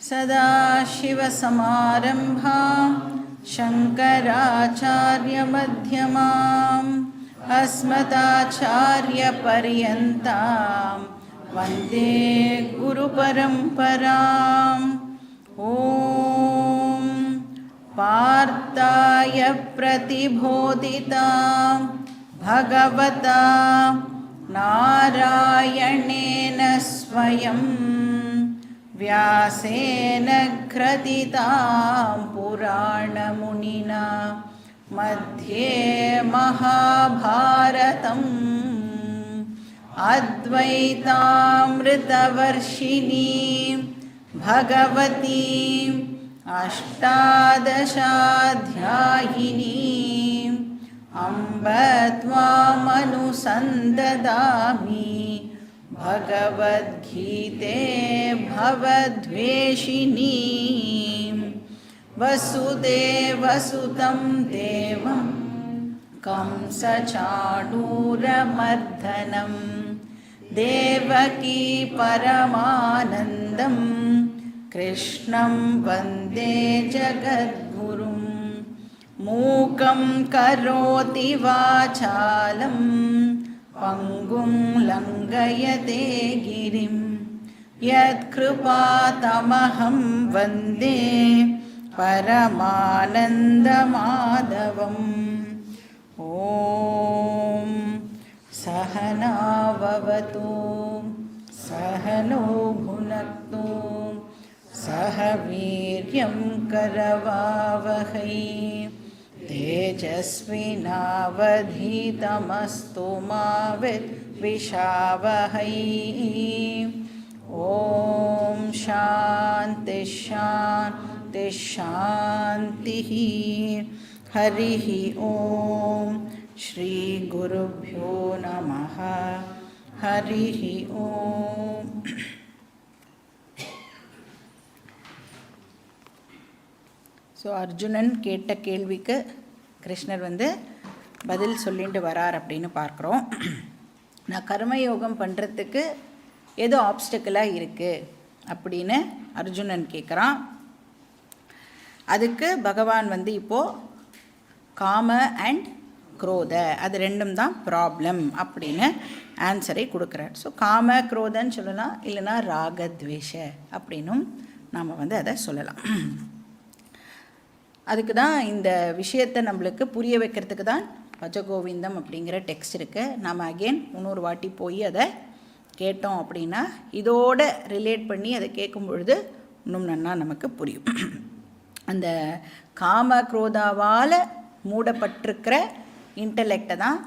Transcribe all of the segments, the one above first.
सदाशिवसमारम्भां शङ्कराचार्यमध्यमाम् अस्मदाचार्यपर्यन्तां वन्दे गुरुपरम्पराम्। ॐ पार्थाय प्रतिबोधितां भगवता नारायणेन स्वयं व्यासेन ग्रथितां पुराणमुनिना मध्ये महाभारतम् अद्वैतामृतवर्षिणीं भगवतीम् अष्टादशाध्यायिनीम् अम्ब त्वामनुसन्ददामि भगवद्गीते भवद्वेषिणीं वसुदेवसुतं देवं कंसचाणूरमर्दनं देवकी परमानन्दं कृष्णं वन्दे जगद्गुरुं। मूकं करोति वाचालं पङ्गुं लङ्घयते गिरिं यत्कृपातमहं वन्दे परमानन्दमाधवम्। ॐ सहना भवतु सहनो भुनक्तु सह वीर्यं करवावहै तेजस्विनावधीतमस्तु मा विद्विषावहै। ॐ शान्ति शान्ति शान्तिः। हरिः ॐ श्री गुरुभ्यो नमः। हरिः ॐ। ஸோ அர்ஜுனன் கேட்ட கேள்விக்கு கிருஷ்ணர் பதில் சொல்லிட்டு வரார் அப்படின்னு பார்க்குறோம். நான் கர்மயோகம் பண்ணுறதுக்கு ஏதோ ஆப்ஸ்டக்கிளாக இருக்குது அப்படின்னு அர்ஜுனன் கேட்குறான். அதுக்கு பகவான் இப்போது காம அண்ட் குரோத அது ரெண்டும் தான் ப்ராப்ளம் அப்படின்னு ஆன்சரை கொடுக்குறார். ஸோ காம குரோதன்னு சொல்லலாம், இல்லைனா ராகத்வேஷ அப்படின்னும் நாம் அதை சொல்லலாம். அதுக்கு தான் இந்த விஷயத்தை நம்மளுக்கு புரிய வைக்கிறதுக்கு தான் பஜகோவிந்தம் அப்படிங்கிற டெக்ஸ்ட் இருக்குது. நாம் அகெயின் இன்னொரு வாட்டி போய் அதை கேட்டோம் அப்படின்னா இதோட ரிலேட் பண்ணி அதை கேட்கும் பொழுது இன்னும் நன்னா நமக்கு புரியும். அந்த காம குரோதாவால் மூடப்பட்டிருக்கிற இன்டலெக்டை தான்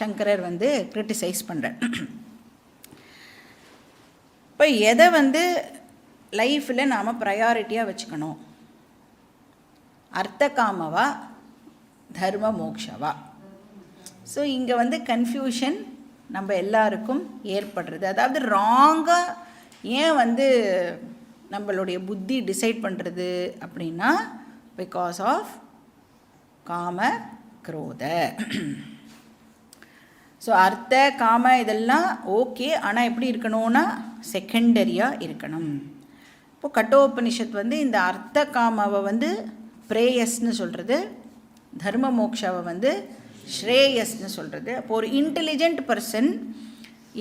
சங்கரர் கிரிட்டிசைஸ் பண்ணுறார். இப்போ எதை லைஃப்பில் நாம் ப்ரையாரிட்டியாக வச்சுக்கணும், அர்த்த காமவா தர்ம மோக்ஷவா? ஸோ இங்கே கன்ஃபியூஷன் நம்ம எல்லாருக்கும் ஏற்படுறது. அதாவது ராங்காக ஏன் நம்மளுடைய புத்தி டிசைட் பண்ணுறது அப்படின்னா பிகாஸ் ஆஃப் காம குரோத. ஸோ அர்த்த காம இதெல்லாம் ஓகே, ஆனால் எப்படி இருக்கணும்னா செகண்டரியாக இருக்கணும். இப்போது கட்டோபனிஷத் இந்த அர்த்த காமாவை பிரேயஸ்ன்னு சொல்கிறது, தர்ம மோக்ஷாவை ஸ்ரேயஸ்ன்னு சொல்கிறது. அப்போ ஒரு இன்டெலிஜென்ட் பர்சன்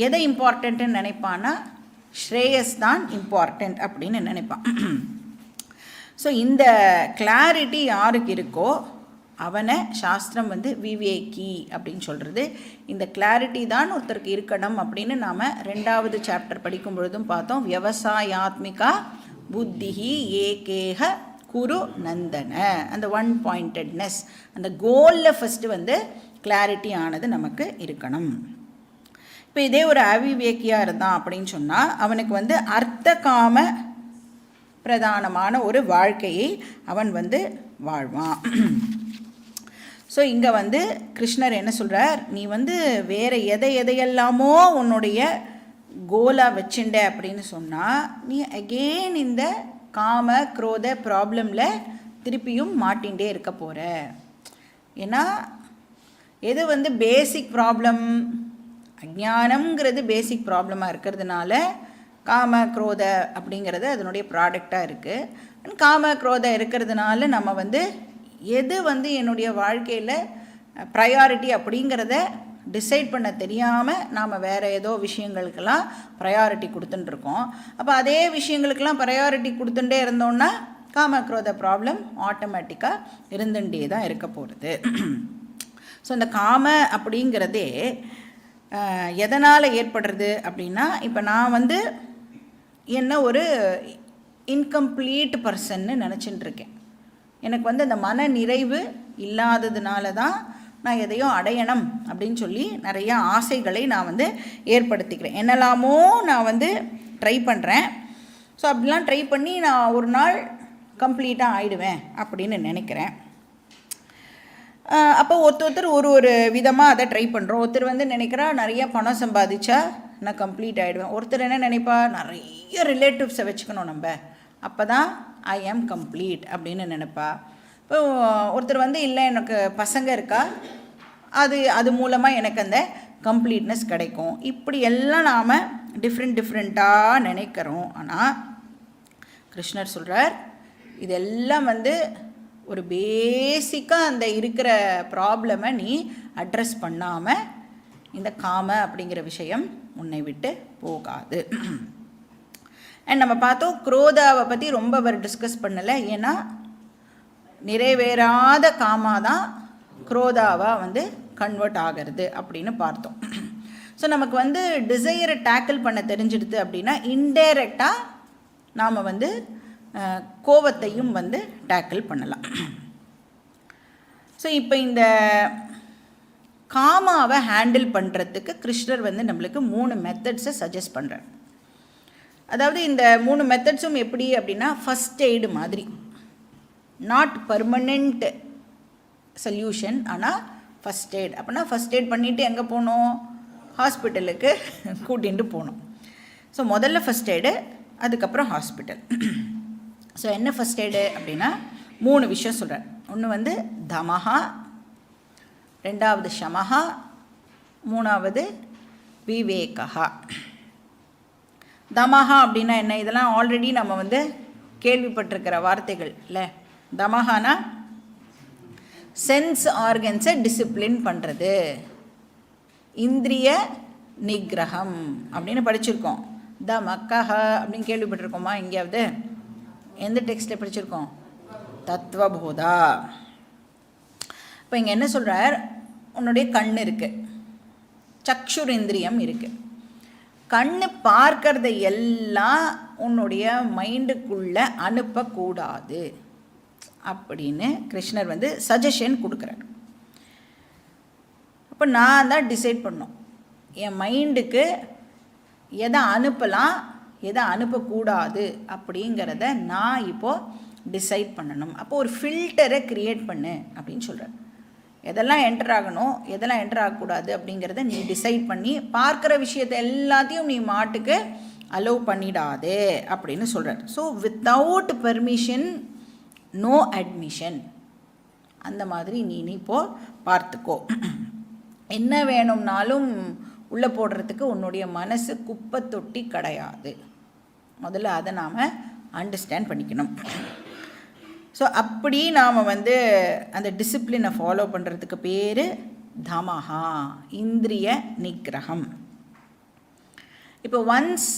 எதை இம்பார்ட்டண்ட்டுன்னு நினைப்பான்னா ஸ்ரேயஸ் தான் இம்பார்ட்டண்ட் அப்படின்னு நினைப்பான். ஸோ இந்த கிளாரிட்டி யாருக்கு இருக்கோ அவனை சாஸ்திரம் விவேகி அப்படின்னு சொல்கிறது. இந்த கிளாரிட்டி தான் ஒருத்தருக்கு இருக்கணும் அப்படின்னு நாம் 2வது சாப்டர் படிக்கும் பொழுதும் பார்த்தோம். விவசாயாத்மிகா புத்திஹி ஏகேக குரு நந்தன, அந்த ஒன் பாயிண்டட்னஸ், அந்த கோலில் ஃபஸ்ட்டு கிளாரிட்டி ஆனது நமக்கு இருக்கணும். இப்போ இதே ஒரு அவிவேக்கியாக இருந்தான் அப்படின்னு சொன்னால் அவனுக்கு அர்த்த காம பிரதானமான ஒரு வாழ்க்கையை அவன் வாழ்வான். ஸோ இங்கே கிருஷ்ணர் என்ன சொல்கிறார், நீ வேறு எதையெல்லாமோ உன்னுடைய கோலாக வச்சுண்ட அப்படின்னு சொன்னால் நீ அகெயின் இந்த காம குரோத ப்ராப்ளமில் திருப்பியும் மாட்டிகிட்டே இருக்க போகிற. ஏன்னா எது பேசிக் ப்ராப்ளம், அஜ்ஞானம்ங்கிறது பேசிக் ப்ராப்ளமாக இருக்கிறதுனால காம குரோத அப்படிங்கிறது அதனுடைய ப்ராடக்டாக இருக்குது. காம குரோத இருக்கிறதுனால நம்ம வந்து எது வந்து என்னுடைய வாழ்க்கையில் ப்ரையாரிட்டி அப்படிங்கிறத டிசைட் பண்ண தெரியாமல் நாம் வேறு ஏதோ விஷயங்களுக்கெல்லாம் ப்ரையாரிட்டி கொடுத்துட்டுருக்கோம். அப்போ அதே விஷயங்களுக்கெல்லாம் ப்ரையாரிட்டி கொடுத்துட்டே இருந்தோன்னா காமக்ரோத ப்ராப்ளம் ஆட்டோமேட்டிக்காக இருந்துகிட்டே தான் இருக்க போகிறது. ஸோ இந்த காம அப்படிங்கிறதே எதனால் ஏற்படுறது அப்படின்னா, இப்போ நான் வந்து என்ன ஒரு இன்கம்ப்ளீட் பர்சன்னு நினச்சிட்டு இருக்கேன். எனக்கு வந்து அந்த மன நிறைவு இல்லாததுனால தான் நான் எதையும் அடையணும் அப்படின்னு சொல்லி நிறையா ஆசைகளை நான் வந்து ஏற்படுத்திக்கிறேன். என்னெல்லாமோ நான் வந்து ட்ரை பண்ணுறேன். ஸோ அப்படிலாம் ட்ரை பண்ணி நான் ஒரு நாள் கம்ப்ளீட்டாக ஆகிடுவேன் அப்படின்னு நினைக்கிறேன். அப்போ ஒருத்தர் ஒரு விதமாக அதை ட்ரை பண்ணுறோம். ஒருத்தர் வந்து நினைக்கிறா நிறைய பணம் சம்பாதிச்சா நான் கம்ப்ளீட் ஆகிடுவேன். ஒருத்தர் என்ன நினைப்பா, நிறைய ரிலேட்டிவ்ஸை வச்சுக்கணும் நம்ம, அப்போ தான் ஐ ஆம் கம்ப்ளீட் அப்படின்னு நினைப்பா. இப்போ ஒருத்தர் வந்து இல்லை எனக்கு பசங்க இருக்கா, அது மூலமாக எனக்கு அந்த கம்ப்ளீட்னஸ் கிடைக்கும். இப்படி எல்லாம் நாம் டிஃப்ரெண்ட்டாக நினைக்கிறோம். ஆனால் கிருஷ்ணர் சொல்கிறார், இதெல்லாம் வந்து ஒரு பேசிக்காக அந்த இருக்கிற ப்ராப்ளமை நீ அட்ரஸ் பண்ணாமல் இந்த காம அப்படிங்கிற விஷயம் உன்னை விட்டு போகாது. அண்ட் நம்ம பார்த்தோம், குரோதாவை பற்றி ரொம்ப அவர் டிஸ்கஸ் பண்ணலை. ஏன்னா நிறைவேறாத காமாதான் குரோதாவாக வந்து கன்வெர்ட் ஆகிறது அப்படின்னு பார்த்தோம். ஸோ நமக்கு வந்து டிசையரை டேக்கிள் பண்ண தெரிஞ்சிடுது அப்படின்னா இன்டைரக்டாக நாம் வந்து கோவத்தையும் வந்து டேக்கிள் பண்ணலாம். ஸோ இப்போ இந்த காமாவை ஹேண்டில் பண்ணுறதுக்கு கிருஷ்ணர் வந்து நம்மளுக்கு 3 மெத்தட்ஸை சஜஸ்ட் பண்ணுறார். அதாவது இந்த 3 மெத்தட்ஸும் எப்படி அப்படின்னா, ஃபஸ்ட் எய்டு மாதிரி, நாட் பர்மனெண்ட் சொல்யூஷன், ஆனால் ஃபஸ்ட் எய்ட். அப்படின்னா ஃபஸ்ட் எய்ட் பண்ணிவிட்டு எங்கே போகணும், ஹாஸ்பிட்டலுக்கு கூட்டிகிட்டு போகணும். ஸோ முதல்ல ஃபஸ்ட் எய்டு, அதுக்கப்புறம் ஹாஸ்பிட்டல். ஸோ என்ன ஃபஸ்ட் எய்டு அப்படின்னா 3 விஷயம் சொல்கிறேன். ஒன்று வந்து தமஹா, ரெண்டாவது ஷமஹா, மூணாவது விவேகா. தமஹா அப்படின்னா என்ன, இதெல்லாம் ஆல்ரெடி நம்ம வந்து கேள்விப்பட்டிருக்கிற வார்த்தைகள் இல்லை. தமஹானா சென்ஸ் ஆர்கன்ஸை டிசிப்ளின் பண்ணுறது, இந்திரிய நிகிரகம் அப்படின்னு படிச்சிருக்கோம். தமக்கஹ அப்படின்னு கேள்விப்பட்டிருக்கோமா எங்கேயாவது? எந்த டெக்ஸ்ட்டில் படிச்சிருக்கோம்? தத்துவபோதா. இப்போ இங்கே என்ன சொல்கிறார், உன்னுடைய கண் இருக்குது, சக்ஷுர் இந்திரியம் இருக்குது. கண்ணு பார்க்கறத எல்லாம் உன்னுடைய மைண்டுக்குள்ளே அனுப்பக்கூடாது அப்படின்னு கிருஷ்ணர் வந்து சஜஷன் கொடுக்குறார். அப்போ நான் தான் டிசைட் பண்ணோம் என் மைண்டுக்கு எதை அனுப்பலாம் எதை அனுப்பக்கூடாது அப்படிங்கிறத நான் இப்போது டிசைட் பண்ணணும். அப்போது ஒரு ஃபில்டரை க்ரியேட் பண்ணு அப்படின்னு சொல்கிறார். எதெல்லாம் என்டர் ஆகணும் எதெல்லாம் என்டர் ஆகக்கூடாது அப்படிங்கிறத நீ டிசைட் பண்ணி பார்க்குற விஷயத்தை எல்லாத்தையும் நீ மாட்டுக்கு அலோவ் பண்ணிடாதே அப்படின்னு சொல்கிறார். So without permission no admission. அந்த மாதிரி நீ இப்போது பார்த்துக்கோ. என்ன வேணும்னாலும் உள்ளே போடுறதுக்கு உன்னுடைய மனசு குப்பை தொட்டி கிடையாது. முதல்ல அதை நாம் அண்டர்ஸ்டாண்ட் பண்ணிக்கணும். ஸோ அப்படி நாம் வந்து அந்த டிசிப்ளினை ஃபாலோ பண்ணுறதுக்கு பேர் தமஹா, இந்திரிய நிகிரகம். இப்போ ஒன்ஸ்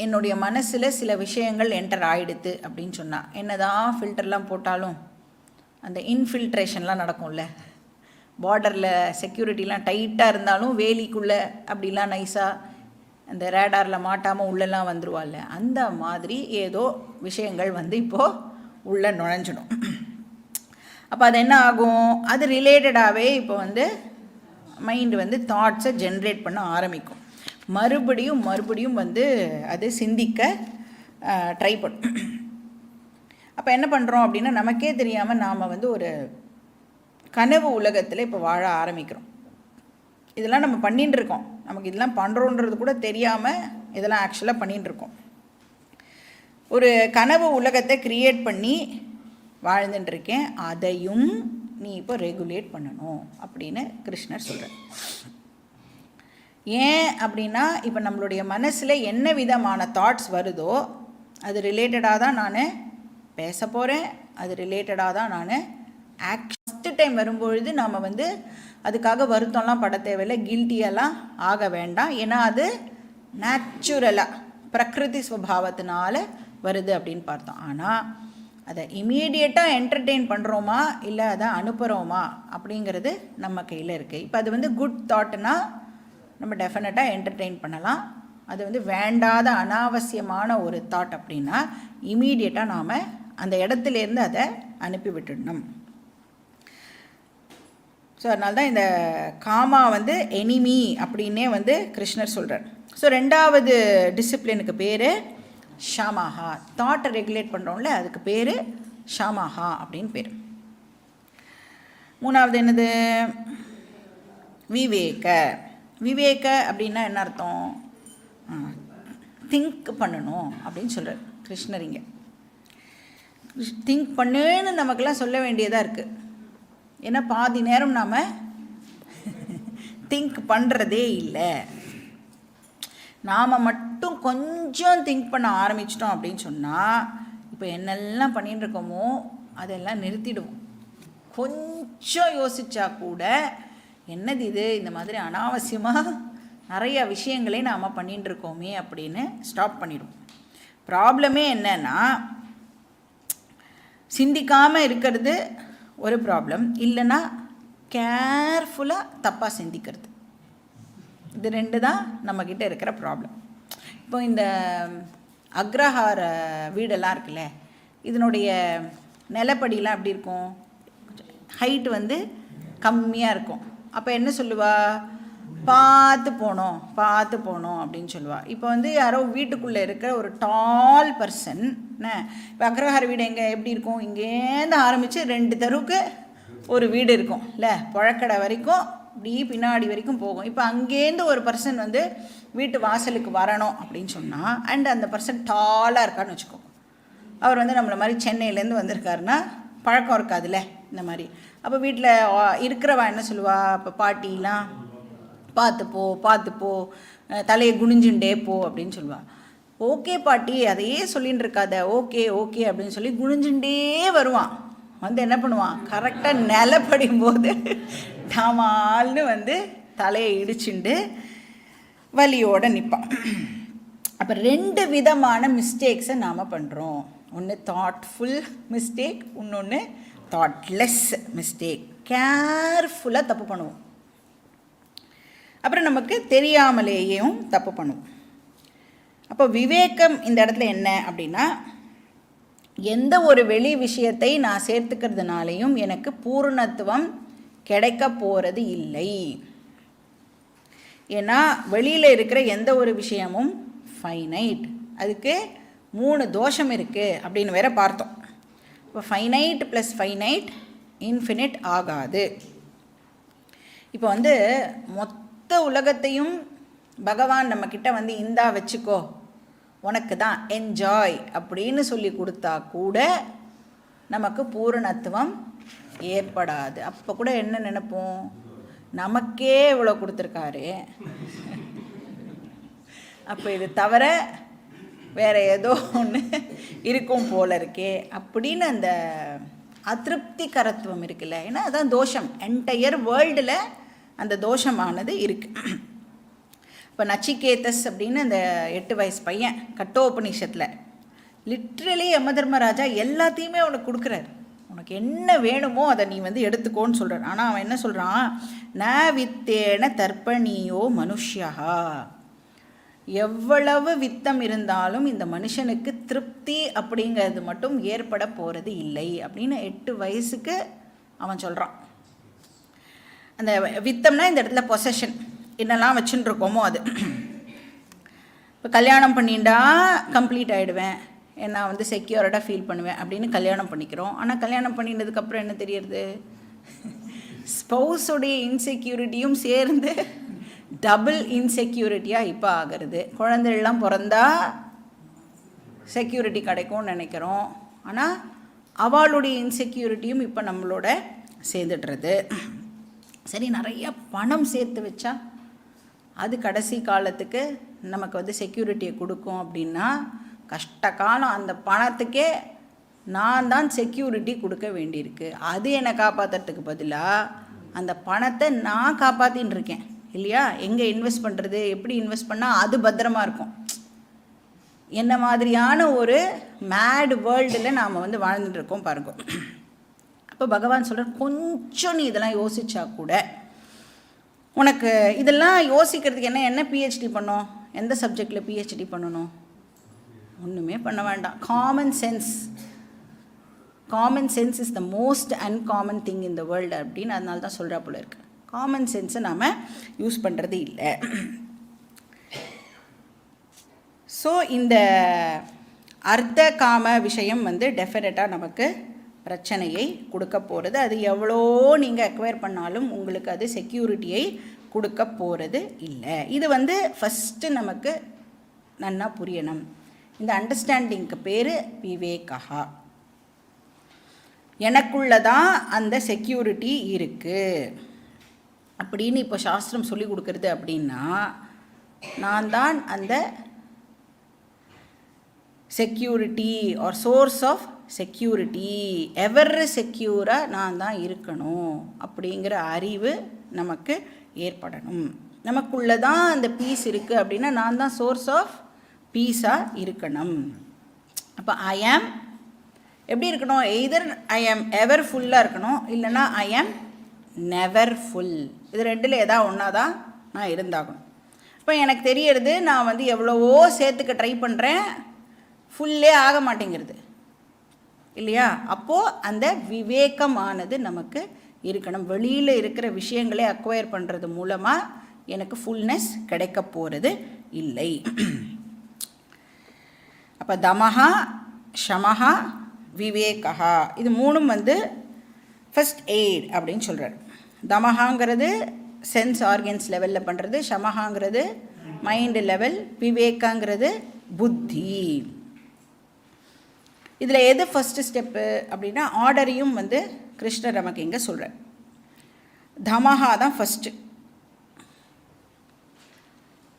என்னுடைய மனசில் சில விஷயங்கள் என்டர் ஆகிடுது அப்படின்னு சொன்னால், என்ன தான் ஃபில்டர்லாம் போட்டாலும் அந்த இன்ஃபில்ட்ரேஷன்லாம் நடக்கும்ல, பார்டரில் செக்யூரிட்டிலாம் டைட்டாக இருந்தாலும் வேலிக்குள்ளே அப்படிலாம் நைஸாக அந்த ரேடாரில் மாட்டாமல் உள்ளெல்லாம் வந்துடுவாள்ல, அந்த மாதிரி ஏதோ விஷயங்கள் வந்து இப்போது உள்ளே நுழைஞ்சிடும். அப்போ அது என்ன ஆகும், அது ரிலேட்டடாகவே இப்போ வந்து மைண்டு வந்து தாட்ஸை ஜென்ரேட் பண்ண ஆரம்பிக்கும். மறுபடியும் வந்து அது சிந்திக்க ட்ரை பண்ணும். அப்போ என்ன பண்ணுறோம் அப்படின்னா, நமக்கே தெரியாமல் நாம் வந்து ஒரு கனவு உலகத்தில் இப்போ வாழ ஆரம்பிக்கிறோம். இதெல்லாம் நம்ம பண்ணிகிட்டு இருக்கோம், நமக்கு இதெல்லாம் பண்ணுறோன்றது கூட தெரியாமல் இதெல்லாம் ஆக்சுவலாக பண்ணிகிட்டு இருக்கோம். ஒரு கனவு உலகத்தை க்ரியேட் பண்ணி வாழ்ந்துட்டுருக்கேன், அதையும் நீ இப்போ ரெகுலேட் பண்ணணும் அப்படின்னு கிருஷ்ணர் சொல்கிறார். ஏன் அப்படின்னா இப்போ நம்மளுடைய மனசில் என்ன விதமான தாட்ஸ் வருதோ அது ரிலேட்டடாக தான் நான் பேச போகிறேன், அது ரிலேட்டடாக தான் நான் ஃபஸ்ட்டு டைம் வரும்பொழுது நாம் வந்து அதுக்காக வருத்தம்லாம் பட தேவையில்லை, கில்ட்டியெல்லாம் ஆக வேண்டாம். ஏன்னா அது நேச்சுரலாக பிரகிருதி ஸ்வபாவத்தினால வருது அப்படின்னு பார்த்தோம். ஆனால் அதை இமீடியட்டாக என்டர்டெயின் பண்ணுறோமா இல்லை அதை அனுப்புகிறோமா அப்படிங்கிறது நம்ம கையில் இருக்குது. இப்போ அது வந்து குட் தாட்னா நம்ம டெஃபினட்டாக என்டர்டெயின் பண்ணலாம். அது வந்து வேண்டாத அனாவசியமான ஒரு தாட் அப்படின்னா இமீடியட்டாக நாம் அந்த இடத்துலேருந்து அதை அனுப்பி விட்டுடணும். ஸோ அதனால தான் இந்த காமா வந்து எனிமி அப்படின்னே வந்து கிருஷ்ணர் சொல்கிறார். ஸோ ரெண்டாவது டிசிப்ளினுக்கு பேர் ஷாமாஹா. தாட்டை ரெகுலேட் பண்ணுறோம்ல அதுக்கு பேர் ஷாமாஹா அப்படின்னு பேர். மூணாவது என்னது? விவேக. விவேக அப்படின்னா என்ன அர்த்தம்? திங்க் பண்ணணும் அப்படின்னு சொல்கிறார் கிருஷ்ணர். இங்கே திங்க் பண்ணுன்னு நமக்கெல்லாம் சொல்ல வேண்டியதாக இருக்குது. ஏன்னா பாதி நேரம் நாம் திங்க் பண்ணுறதே இல்லை. நாம் மட்டும் கொஞ்சம் திங்க் பண்ண ஆரம்பிச்சிட்டோம் அப்படின்னு சொன்னால் இப்போ என்னெல்லாம் பண்ணிட்டு இருக்கோமோ அதெல்லாம் நிறுத்திடுவோம். கொஞ்சம் யோசித்தா கூட என்னது இது, இந்த மாதிரி அனாவசியமாக நிறைய விஷயங்களே நாம் பண்ணிட்டு இருக்கோமே அப்படின்னு ஸ்டாப் பண்ணிடுவோம். ப்ராப்ளமே என்னன்னா சிந்திக்காமல் இருக்கிறது ஒரு ப்ராப்ளம், இல்லைன்னா கேர்ஃபுல்லாக தப்பாக சிந்திக்கிறது. இது ரெண்டு தான் நம்மக்கிட்ட இருக்கிற ப்ராப்ளம். இப்போ இந்த அக்ரஹார வீடெல்லாம் இருக்குல்ல, இதனுடைய நிலப்படிலாம் எப்படி இருக்கும்? ஹைட்டு வந்து கம்மியாக இருக்கும். அப்போ என்ன சொல்லுவா? பார்த்து போனோம் பார்த்து போனோம் அப்படின்னு சொல்லுவாள். இப்போ வந்து யாரோ வீட்டுக்குள்ளே இருக்கிற ஒரு டால் பர்சன் என்ன, இப்போ அக்ரஹார வீடு எங்கே எப்படி இருக்கும்? இங்கேருந்து ஆரம்பித்து 2 தெருவுக்கு ஒரு வீடு இருக்கும் இல்லை, புழக்கடை வரைக்கும் இப்படி பின்னாடி வரைக்கும் போகும். இப்போ அங்கேருந்து ஒரு பர்சன் வந்து வீட்டு வாசலுக்கு வரணும் அப்படின்னு சொன்னால், அண்ட் அந்த பர்சன் டாலாக இருக்கான்னு வச்சுக்கோ. அவர் வந்து நம்மளை மாதிரி சென்னையிலேருந்து வந்திருக்காருன்னா பழக்கம் இருக்காதுல்ல இந்த மாதிரி. அப்போ வீட்டில் இருக்கிறவா என்ன சொல்லுவா? இப்போ பாட்டிலாம் பார்த்துப்போ தலையை குனிஞ்சுண்டே போ அப்படின்னு சொல்லுவாள். ஓகே பாட்டி, அதையே சொல்லின்னு இருக்காத, ஓகே ஓகே அப்படின்னு சொல்லி குனிஞ்சுண்டே வருவான். வந்து என்ன பண்ணுவான்? கரெக்டாக நிலப்படியும் போது டாமால்னு வந்து தலையை இடிச்சுண்டு வலியோடு நிற்பான். அப்போ 2 விதமான மிஸ்டேக்ஸை நாம் பண்ணுறோம். ஒன்று தாட்ஃபுல் மிஸ்டேக், இன்னொன்று தாட்லெஸ் மிஸ்டேக். கேர்ஃபுல்லாக தப்பு பண்ணுவோம், அப்புறம் நமக்கு தெரியாமலேயும் தப்பு பண்ணுவோம். அப்போ விவேகம் இந்த இடத்துல என்ன அப்படின்னா, எந்த ஒரு வெளி விஷயத்தை நான் சேர்த்துக்கிறதுனாலையும் எனக்கு பூர்ணத்துவம் கிடைக்க போகிறது இல்லை. ஏன்னா வெளியில் இருக்கிற எந்த ஒரு விஷயமும் ஃபைனைட், அதுக்கு 3 தோஷம் இருக்குது அப்படின்னு வேற பார்த்தோம். இப்போ ஃபைனைட் ப்ளஸ் ஃபைனைட் இன்ஃபினிட் ஆகாது. இப்போ வந்து மொத்த உலகத்தையும் பகவான் நம்மக்கிட்ட வந்து இந்தா வச்சுக்கோ, உனக்கு தான் என்ஜாய் அப்படின்னு சொல்லி கொடுத்தா கூட நமக்கு பூரணத்துவம் ஏற்படாது. அப்போ கூட என்ன நினைப்போம்? நமக்கே இவ்வளோ கொடுத்துருக்காரு, அப்போ இது தவிர வேறு ஏதோ ஒன்று இருக்கும் போல இருக்கே அப்படின்னு அந்த அதிருப்திகரத்துவம் இருக்குல்ல. ஏன்னா அதான் தோஷம், என்டையர் வேர்ல்டில் அந்த தோஷமானது இருக்குது. இப்போ நச்சிகேதஸ் அப்படின்னு அந்த 8 வயசு பையன் கட்டோபனிஷத்தில் லிட்ரலி யமதர்மராஜா எல்லாத்தையுமே அவனுக்கு கொடுக்குறாரு. உனக்கு என்ன வேணுமோ அதை நீ வந்து எடுத்துக்கோன்னு சொல்கிறார். ஆனால் அவன் என்ன சொல்கிறான்? ந வித்தேன தர்ப்பணியோ மனுஷ்யா, எவ்வளவு வித்தம் இருந்தாலும் இந்த மனுஷனுக்கு திருப்தி அப்படிங்கிறது மட்டும் ஏற்பட போகிறது இல்லை அப்படின்னு 8 வயசுக்கு அவன் சொல்கிறான். அந்த வித்தம்னா இந்த இடத்துல பொசஷன், என்னெல்லாம் வச்சுன்னு இருக்கோமோ அது. இப்போ கல்யாணம் பண்ணிண்டா கம்ப்ளீட் ஆகிடுவேன், நான் வந்து செக்யூர்டாக ஃபீல் பண்ணுவேன் அப்படின்னு கல்யாணம் பண்ணிக்கிறோம். ஆனால் கல்யாணம் பண்ணினதுக்கப்புறம் என்ன தெரியுது? ஸ்பௌஸுடைய இன்செக்யூரிட்டியும் சேர்ந்து டபுள் இன்செக்யூரிட்டியாக இப்போ ஆகிறது. குழந்தைகள்லாம் பிறந்தா செக்யூரிட்டி கிடைக்கும்னு நினைக்கிறோம், ஆனால் அவளுடைய இன்செக்யூரிட்டியும் இப்போ நம்மளோட சேர்ந்துடுறது. சரி, நிறைய பணம் சேர்த்து வச்சா அது கடைசி காலத்துக்கு நமக்கு வந்து செக்யூரிட்டியை கொடுக்கும் அப்படின்னா கஷ்ட காலம் அந்த பணத்துக்கே நான் தான் செக்யூரிட்டி கொடுக்க வேண்டியிருக்கு. அது என்னை காப்பாற்றுறதுக்கு பதிலாக அந்த பணத்தை நான் காப்பாற்றின்னு இருக்கேன் இல்லையா? எங்கே இன்வெஸ்ட் பண்ணுறது, எப்படி இன்வெஸ்ட் பண்ணால் அது பத்திரமா இருக்கும். என்ன மாதிரியான ஒரு மேட் வேர்ல்டில் நாம் வந்து வாழ்ந்துட்டுருக்கோம் பாருங்க. அப்போ பகவான் சொல்கிற கொஞ்சம் நீ இதெல்லாம் யோசிச்சா கூட உனக்கு இதெல்லாம் யோசிக்கிறதுக்கு என்ன பிஹெச்டி பண்ணோம், எந்த சப்ஜெக்டில் பிஹெச்டி பண்ணணும்? ஒன்றுமே பண்ண வேண்டாம். Common sense is the most uncommon thing in the world அப்படின்னு அதனால தான் சொல்கிறா போல இருக்கு. காமன் சென்ஸை நாம் யூஸ் பண்ணுறது இல்லை. ஸோ இந்த அர்த்த காம விஷயம் வந்து டெஃபினட்டாக நமக்கு பிரச்சனையை கொடுக்க போகிறது. அது எவ்வளோ நீங்கள் அக்வயர் பண்ணாலும் உங்களுக்கு அது செக்யூரிட்டியை கொடுக்க போகிறது இல்லை. இது வந்து ஃபஸ்ட்டு நமக்கு நன்னா புரியணும். இந்த அண்டர்ஸ்டாண்டிங்க்கு பேர் விவேகா. எனக்குள்ளதான் அந்த செக்யூரிட்டி இருக்குது அப்படின்னு இப்போ சாஸ்திரம் சொல்லி கொடுக்குறது அப்படின்னா நான் தான் அந்த security or source of security, எவர் செக்யூராக நான் தான் இருக்கணும் அப்படிங்கிற அறிவு நமக்கு ஏற்படணும். நமக்குள்ளே தான் அந்த பீஸ் இருக்குது அப்படின்னா நான் தான் சோர்ஸ் ஆஃப் பீஸாக இருக்கணும். அப்போ ஐ ஆம் எப்படி இருக்கணும்? எய்தர் ஐ ஆம் எவர் ஃபுல்லாக இருக்கணும், இல்லைனா ஐ ஆம் நெவர் ஃபுல். இது ரெண்டில் ஏதாவது ஒன்றா தான் நான் இருந்தாகணும். இப்போ எனக்கு தெரியறது நான் வந்து எவ்வளவோ சேர்த்துக்க ட்ரை பண்ணுறேன், ஃபுல்லே ஆக மாட்டேங்கிறது இல்லையா? அப்போது அந்த விவேகமானது நமக்கு இருக்கணும். வெளியில் இருக்கிற விஷயங்களை அக்வயர் பண்ணுறது மூலமாக எனக்கு ஃபுல்னஸ் கிடைக்க போகிறது இல்லை. அப்போ தமஹா, ஷமஹா, விவேகா இது மூணும் வந்து ஃபஸ்ட் எய்ட் அப்படின்னு சொல்கிறார். தமஹாங்கிறது சென்ஸ் ஆர்கன்ஸ் லெவலில் பண்ணுறது, ஷமஹாங்கிறது மைண்டு லெவல், விவேகாங்கிறது புத்தி. இதில் எது ஃபஸ்ட்டு ஸ்டெப்பு அப்படின்னா ஆர்டரையும் வந்து கிருஷ்ணர் நமக்கு இங்கே சொல்கிறார். தமஹா தான் ஃபஸ்ட்டு.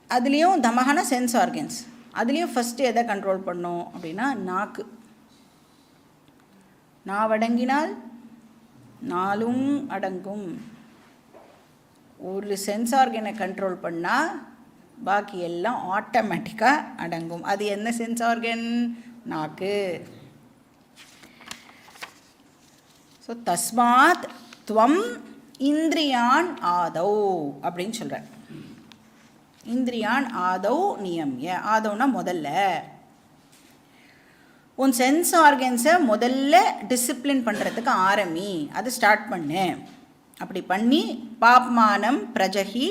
அதுலேயும் தமஹானா சென்ஸ் ஆர்கன்ஸ், அதுலேயும் ஃபஸ்ட்டு எதை கண்ட்ரோல் பண்ணோம் அப்படின்னா நாக்கு. நாவடங்கினால் நாளும் அடங்கும். ஒரு சென்ஸ் ஆர்கனை கண்ட்ரோல் பண்ணால் பாக்கி எல்லாம் ஆட்டோமேட்டிக்காக அடங்கும். அது என்ன சென்ஸ் ஆர்கன்? நாக்கு. ஸோ தஸ்மாத் துவம் இந்திரியான் ஆதௌ அப்படின்னு சொல்கிறார். இந்திரியான் ஆதௌ நியமிய. ஆதௌனா முதல்ல. உன் சென்ஸ் ஆர்கன்ஸை முதல்ல டிசிப்ளின் பண்ணுறதுக்கு ஆரம்பி, அது ஸ்டார்ட் பண்ணு. அப்படி பண்ணி பாப்மானம் பிரஜகி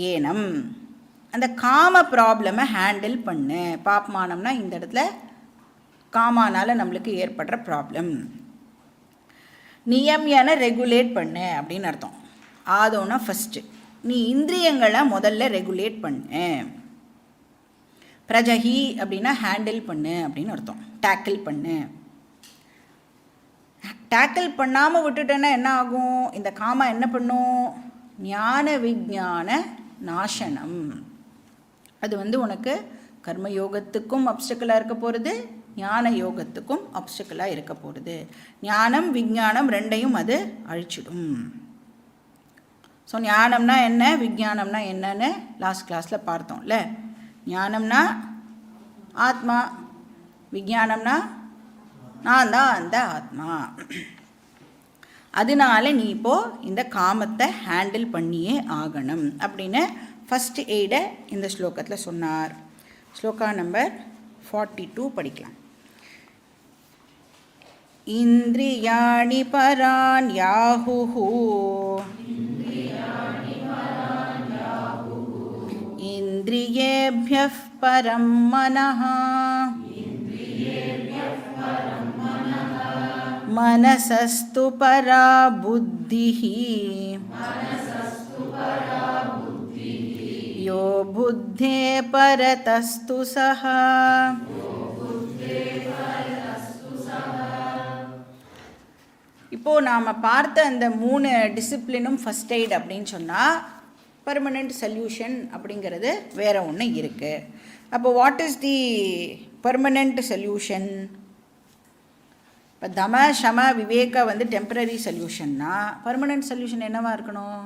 ஏனம், அந்த காம ப்ராப்ளமை ஹேண்டில் பண்ணு. பாப்மானம்னா இந்த இடத்துல காமானால் நம்மளுக்கு ஏற்படுற ப்ராப்ளம். நியமியான ரெகுலேட் பண்ணு அப்படின்னு அர்த்தம். ஆதோனா ஃபஸ்ட்டு நீ இந்திரியங்களை முதல்ல ரெகுலேட் பண்ணு. பிரஜகி அப்படின்னா ஹேண்டில் பண்ணு அப்படின்னு அர்த்தம். டேக்கிள் பண்ணு. டேக்கிள் பண்ணாமல் விட்டுட்டேன்னா என்ன ஆகும்? இந்த காமா என்ன பண்ணும்? ஞான விஞ்ஞான நாசனம். அது வந்து உனக்கு கர்மயோகத்துக்கும் அப்ஸ்டக்கலாக இருக்க போகிறது, ஞான யோகத்துக்கும் அப்ஸ்டக்கலாக இருக்க போகிறது. ஞானம் விஞ்ஞானம் ரெண்டையும் அது அழிச்சிடும். ஸோ ஞானம்னா என்ன, விஞ்ஞானம்னா என்னன்னு லாஸ்ட் கிளாஸில் பார்த்தோம்ல. ஞானம்னா ஆத்மா, விஞ்ஞானம்னா நான் தான் அந்த ஆத்மா. அதனால நீ இப்போது இந்த காமத்தை ஹேண்டில் பண்ணியே ஆகணும் அப்படின்னு ஃபஸ்ட் எய்டை இந்த ஸ்லோகத்தில் சொன்னார். ஸ்லோகா நம்பர் 42 படிக்கலாம். இந்திரியாணி பரான் யாஹுஹு இந்திரியேப்யः பரம் மனஹ மனசஸ்து பரா புத்திஹ யோ புத்தே பரதஸ்து சஹ. இப்போது நாம் பார்த்த அந்த 3 டிசிப்ளினும் ஃபஸ்ட் எய்ட் அப்படின்னு சொன்னால் பர்மனெண்ட் சொல்யூஷன் அப்படிங்கிறது வேறு ஒன்று இருக்குது. அப்போ what is the permanent solution? இப்போ தம சம விவேக டெம்பரரி சொல்யூஷன்னா பர்மனெண்ட் சொல்யூஷன் என்னவா இருக்கணும்?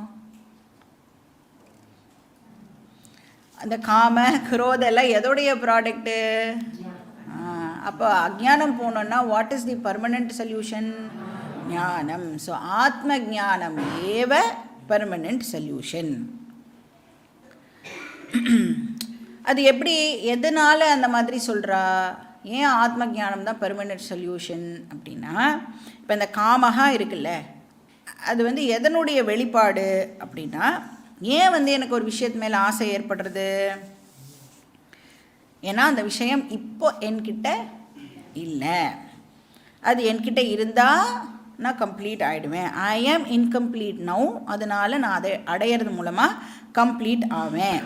அந்த காம குரோதெல்லாம் எதோடைய ப்ராடக்ட்டு? அப்போ அஜ்ஞானம் போனோன்னா what is the permanent solution? ஞானம். ஸோ ஆத்ம ஜானம் ஏவ பர்மனெண்ட் சொல்யூஷன். அது எப்படி, எதனால் அந்த மாதிரி சொல்கிறா? ஏன் ஆத்ம ஜானம் தான் பர்மனெண்ட் சொல்யூஷன் அப்படின்னா, இப்போ இந்த காமகா இருக்குல்ல, அது எதனுடைய வெளிப்பாடு அப்படின்னா, ஏன் எனக்கு ஒரு விஷயத்து மேலே ஆசை ஏற்படுறது? ஏன்னா அந்த விஷயம் இப்போ என்கிட்ட இல்லை. அது என்கிட்ட இருந்தால் நான் கம்ப்ளீட் ஆகிடுவேன். ஐ ஆம் இன்கம்ப்ளீட் நவ். அதனால் நான் அதை அடையிறது மூலமாக கம்ப்ளீட் ஆவேன்.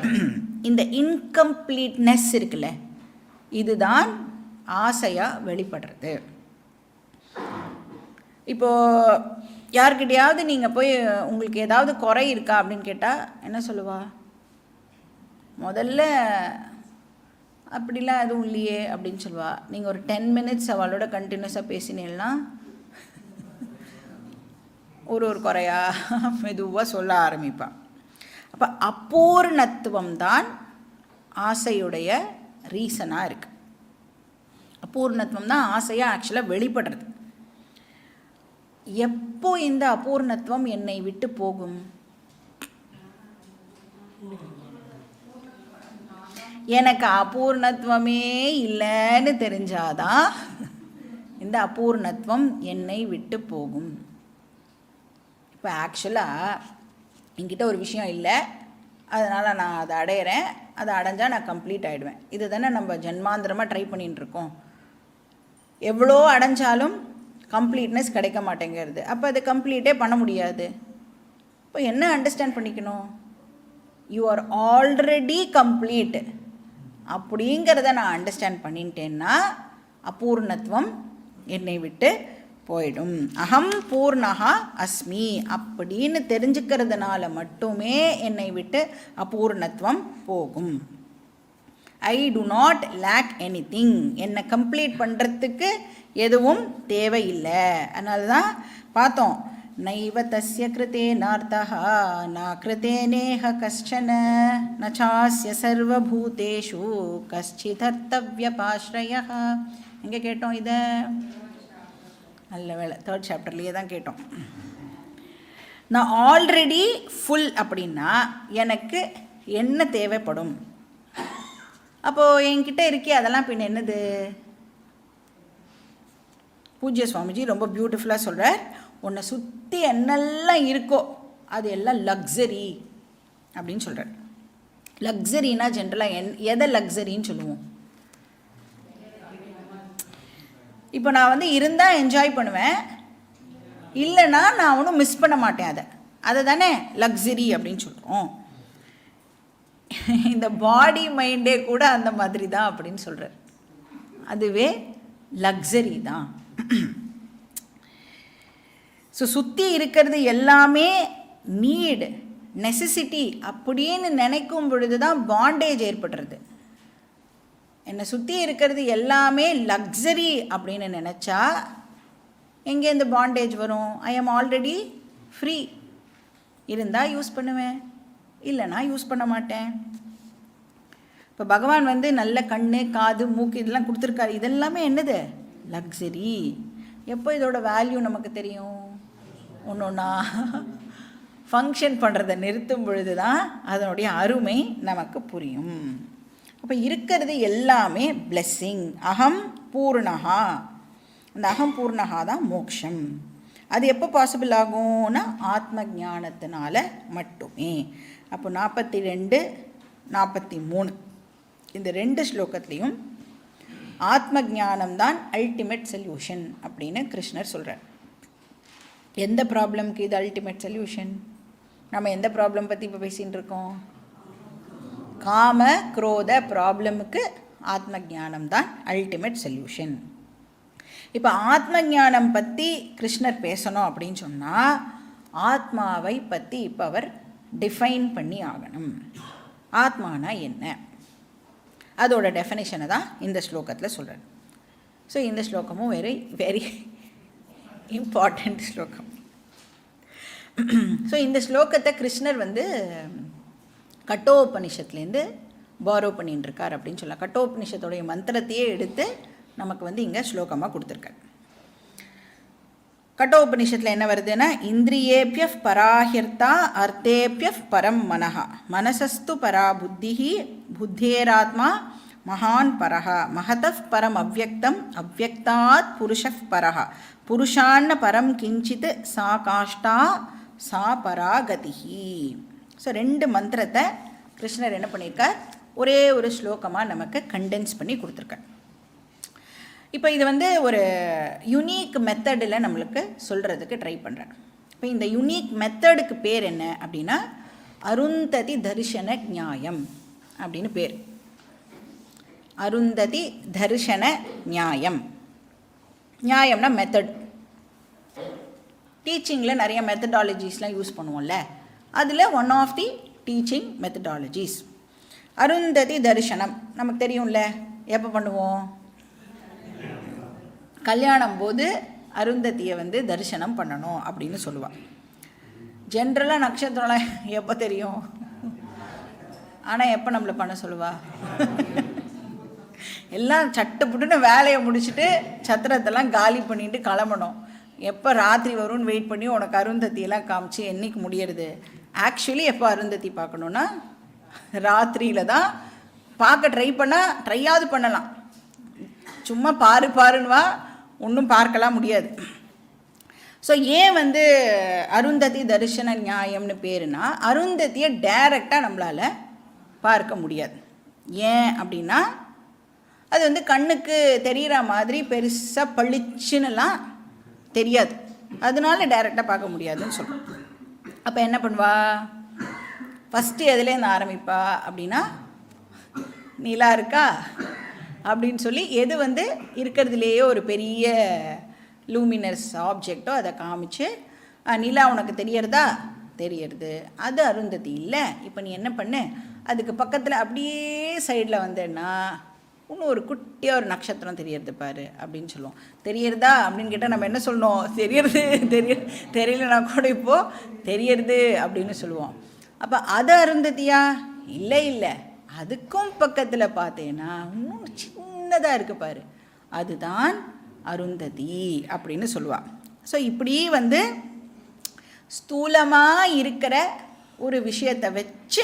இந்த இன்கம்ப்ளீட்னஸ் இருக்குல்ல, இதுதான் ஆசையாக வெளிப்படுறது. இப்போது யார்கிட்டையாவது நீங்கள் போய் உங்களுக்கு ஏதாவது குறை இருக்கா அப்படின்னு கேட்டால் என்ன சொல்லுவா? முதல்ல அப்படிலாம் எதுவும் இல்லையே அப்படின்னு சொல்லுவா. நீங்கள் ஒரு 10 minutes அவளோட கண்டினியூஸாக பேசினீங்கன்னா ஒரு குறையா மெதுவாக சொல்ல ஆரம்பிப்பாள். அப்போ அபூர்ணத்துவம் தான் ஆசையுடைய ரீசனாக இருக்குது. அபூர்ணத்துவம் தான் ஆசையாக ஆக்சுவலாக வெளிப்படுறது. எப்போ இந்த அபூர்ணத்துவம் என்னை விட்டு போகும்? எனக்கு அபூர்ணத்துவமே இல்லைன்னு தெரிஞ்சாதான் இந்த அபூர்ணத்துவம் என்னை விட்டு போகும். இப்போ ஆக்சுவலாக என்கிட்ட ஒரு விஷயம் இல்லை, அதனால் நான் அதை அடையிறேன், அதை அடைஞ்சால் நான் கம்ப்ளீட் ஆகிடுவேன். இது தானே நம்ம ஜென்மாந்திரமாக ட்ரை பண்ணிகிட்டுருக்கோம். எவ்வளோ அடைஞ்சாலும் கம்ப்ளீட்னஸ் கிடைக்க மாட்டேங்கிறது. அப்போ அதை கம்ப்ளீட்டே பண்ண முடியாது. இப்போ என்ன அண்டர்ஸ்டாண்ட் பண்ணிக்கணும்? யூ ஆர் ஆல்ரெடி கம்ப்ளீட் அப்படிங்கிறத நான் அண்டர்ஸ்டாண்ட் பண்ணிட்டேன்னா அபூர்ணத்துவம் என்னை விட்டு போயிடும். அகம் பூர்ணஹா அஸ்மி அப்படின்னு தெரிஞ்சுக்கிறதுனால மட்டுமே என்னை விட்டு அபூர்ணத்துவம் போகும். ஐ டு நாட் லேக் எனிதிங். என்னை கம்ப்ளீட் பண்ணுறதுக்கு எதுவும் தேவையில்லை. அதனால தான் பார்த்தோம், நைவ தஸ்ய கிருதே நார்த்தஹா நா கிருதே நேஹ கஷ்டன நச்சாஸ்ய சர்வபூதேஷு கஷ்டிதர்த்தவ்யபாஸ்ரயः. எங்கே கேட்டோம் இதை? நல்ல வேலை, 3rd chapterலேயே தான் கேட்டோம். நான் ஆல்ரெடி ஃபுல் அப்படின்னா எனக்கு என்ன தேவைப்படும்? அப்போது என்கிட்ட இருக்கே அதெல்லாம் பின்ன என்னது? பூஜ்ய சுவாமிஜி ரொம்ப பியூட்டிஃபுல்லாக சொல்கிறார், உன்னை சுற்றி என்னெல்லாம் இருக்கோ அது எல்லாம் லக்ஸரி அப்படின்னு சொல்கிறார். லக்ஸரினா ஜென்ரலாக எதை லக்ஸரின்னு சொல்லுவோம்? இப்போ நான் இருந்தால் என்ஜாய் பண்ணுவேன், இல்லைன்னா நான் ஒன்றும் மிஸ் பண்ண மாட்டேன். அதை தானே லக்ஸரி அப்படின்னு சொல்கிறோம். இந்த பாடி மைண்டே கூட அந்த மாதிரி தான் அப்படின்னு சொல்கிறார். அதுவே லக்ஸரி தான். ஸோ சுற்றி இருக்கிறது எல்லாமே நீடு, நெசசிட்டி அப்படின்னு நினைக்கும் பொழுது தான் பாண்டேஜ் ஏற்படுறது. என்னை சுற்றி இருக்கிறது எல்லாமே லக்ஸரி அப்படின்னு நினச்சா எங்கே இந்த பாண்டேஜ் வரும்? ஐ ஆம் ஆல்ரெடி ஃப்ரீ. இருந்தால் யூஸ் பண்ணுவேன், இல்லைனா யூஸ் பண்ண மாட்டேன். இப்போ பகவான் நல்ல கண், காது, மூக்கு இதெல்லாம் கொடுத்துருக்காரு. இதெல்லாமே என்னது? லக்ஸரி. எப்போ இதோட வேல்யூ நமக்கு தெரியும்? ஒன்று ஒன்றா ஃபங்க்ஷன் பண்ணுறதை நிறுத்தும் பொழுது தான் அதனுடைய அருமை நமக்கு புரியும். அப்போ இருக்கிறது எல்லாமே பிளெஸ்ஸிங். அகம் பூர்ணஹா. அந்த அகம் பூர்ணஹா தான் மோக்ஷம். அது எப்போ பாசிபிள் ஆகும்னா ஆத்ம ஞானத்தினால மட்டுமே. அப்போ 42, 43 இந்த 2 ஸ்லோகத்துலேயும் ஆத்ம ஞானம்தான் அல்டிமேட் சொல்யூஷன் அப்படின்னு கிருஷ்ணர் சொல்கிறார். எந்த ப்ராப்ளம்க்கு இது அல்டிமேட் சொல்யூஷன்? நம்ம எந்த ப்ராப்ளம் பற்றி இப்போ பேசிகிட்டு இருக்கோம்? காம குரோத ப்ராப்ளமுக்கு ஆத்ம ஞானம் தான் அல்டிமேட் சொல்யூஷன். இப்போ ஆத்ம ஞானம் பற்றி கிருஷ்ணர் பேசணும் அப்படின்னு சொன்னால் ஆத்மாவை பற்றி இப்போ அவர் டிஃபைன் பண்ணி ஆகணும். ஆத்மானா என்ன, அதோட டெஃபினேஷனை தான் இந்த ஸ்லோகத்தில் சொல்கிறார். ஸோ இந்த ஸ்லோகமும் வெரி வெரி இம்பார்ட்டண்ட் ஸ்லோகம். ஸோ இந்த ஸ்லோகத்தை கிருஷ்ணர் கட்டோபனிஷத்துலேருந்து பாரோ பண்ணிட்டு இருக்கார் அப்படின்னு சொல்லலாம். கட்டோபனிஷத்துடைய மந்திரத்தையே எடுத்து நமக்கு இங்கே ஸ்லோகமாக கொடுத்துருக்கார். கட்டோபனிஷத்தில் என்ன வருதுன்னா, இந்திரியேபிய பராஹிர்த்தா அர்த்தேபிய பரம் மனஹ மனசஸ்து பரா புத்திஹி புத்தேராத்மா மகான் பரஹ மகதஃப் பரம் அவ்யக்தம் அவ்யக்தாத் புருஷஃப் பரஹ புருஷான்ன பரம் கிஞ்சித் சா காஷ்டா சா பராகதிஹி. ஸோ 2 மந்திரத்தை கிருஷ்ணர் என்ன பண்ணியிருக்கார், ஒரே ஒரு ஸ்லோகமாக நமக்கு கண்டென்ஸ் பண்ணி கொடுத்துருக்கார். இப்போ இது ஒரு யுனீக் மெத்தடில் நம்மளுக்கு சொல்கிறதுக்கு ட்ரை பண்ணுறேன். இப்போ இந்த யுனீக் மெத்தடுக்கு பேர் என்ன அப்படின்னா, அருந்ததி தரிசன நியாயம் அப்படின்னு பேர். அருந்ததி தரிசன நியாயம். நியாயம்னா மெத்தட். டீச்சிங்கில் நிறைய மெத்தடாலஜிஸ்லாம் யூஸ் பண்ணுவோம்ல, அதில் one of the teaching methodologies Arundhati தரிசனம். நமக்கு தெரியும்ல, எப்போ பண்ணுவோம், கல்யாணம் போது அருந்ததியை தரிசனம் பண்ணணும் அப்படின்னு சொல்லுவாள். ஜென்ரலாக நட்சத்திரம்லாம் எப்போ தெரியும், ஆனால் எப்போ நம்மளை பண்ண சொல்லுவா, எல்லாம் சட்டுப்புட்டுன்னு வேலையை முடிச்சுட்டு சத்திரத்தெல்லாம் காலி பண்ணிட்டு கிளம்பணும். எப்போ ராத்திரி வரும்னு வெயிட் பண்ணி உனக்கு அருந்ததியெல்லாம் காமிச்சு என்றைக்கு முடியறது. ஆக்சுவலி எப்போ அருந்ததி பார்க்கணுன்னா ராத்திரியில் தான் பார்க்க ட்ரையாவது பண்ணலாம். சும்மா பாருன்னுவா, ஒன்றும் பார்க்கலாம் முடியாது. ஸோ ஏன் அருந்ததி தரிசன நியாயம்னு பேருனா, அருந்ததியை டைரெக்டாக நம்மளால் பார்க்க முடியாது. ஏன் அப்படின்னா, அது கண்ணுக்கு தெரிகிற மாதிரி பெருசாக பளிச்சுன்னுலாம் தெரியாது, அதனால டைரெக்டாக பார்க்க முடியாதுன்னு சொல்கிறோம். அப்போ என்ன பண்ணுவா, ஃபஸ்ட்டு எதுலேருந்து ஆரம்பிப்பா அப்படின்னா, நிலா இருக்கா அப்படின்னு சொல்லி எது இருக்கிறதுலேயே ஒரு பெரிய லூமினஸ் ஆப்ஜெக்டோ அதை காமிச்சு, நிலா உனக்கு தெரியறதா, தெரியறது, அது அருந்ததி இல்லை. இப்போ நீ என்ன பண்ணு, அதுக்கு பக்கத்தில் அப்படியே சைடில் வந்தேன்னா இன்னும் ஒரு குட்டியாக ஒரு நட்சத்திரம் தெரியறது பாரு அப்படின்னு சொல்லுவோம். தெரியறதா அப்படின்னு கேட்டால் நம்ம என்ன சொல்லணும், தெரியலனா கூட இப்போது தெரியறது அப்படின்னு சொல்லுவோம். அப்போ அது அருந்ததியா, இல்லை, அதுக்கும் பக்கத்தில் பார்த்தேன்னா இன்னும் சின்னதாக இருக்கு பாரு, அதுதான் அருந்ததி அப்படின்னு சொல்லுவாள். ஸோ இப்படி ஸ்தூலமாக இருக்கிற ஒரு விஷயத்தை வச்சு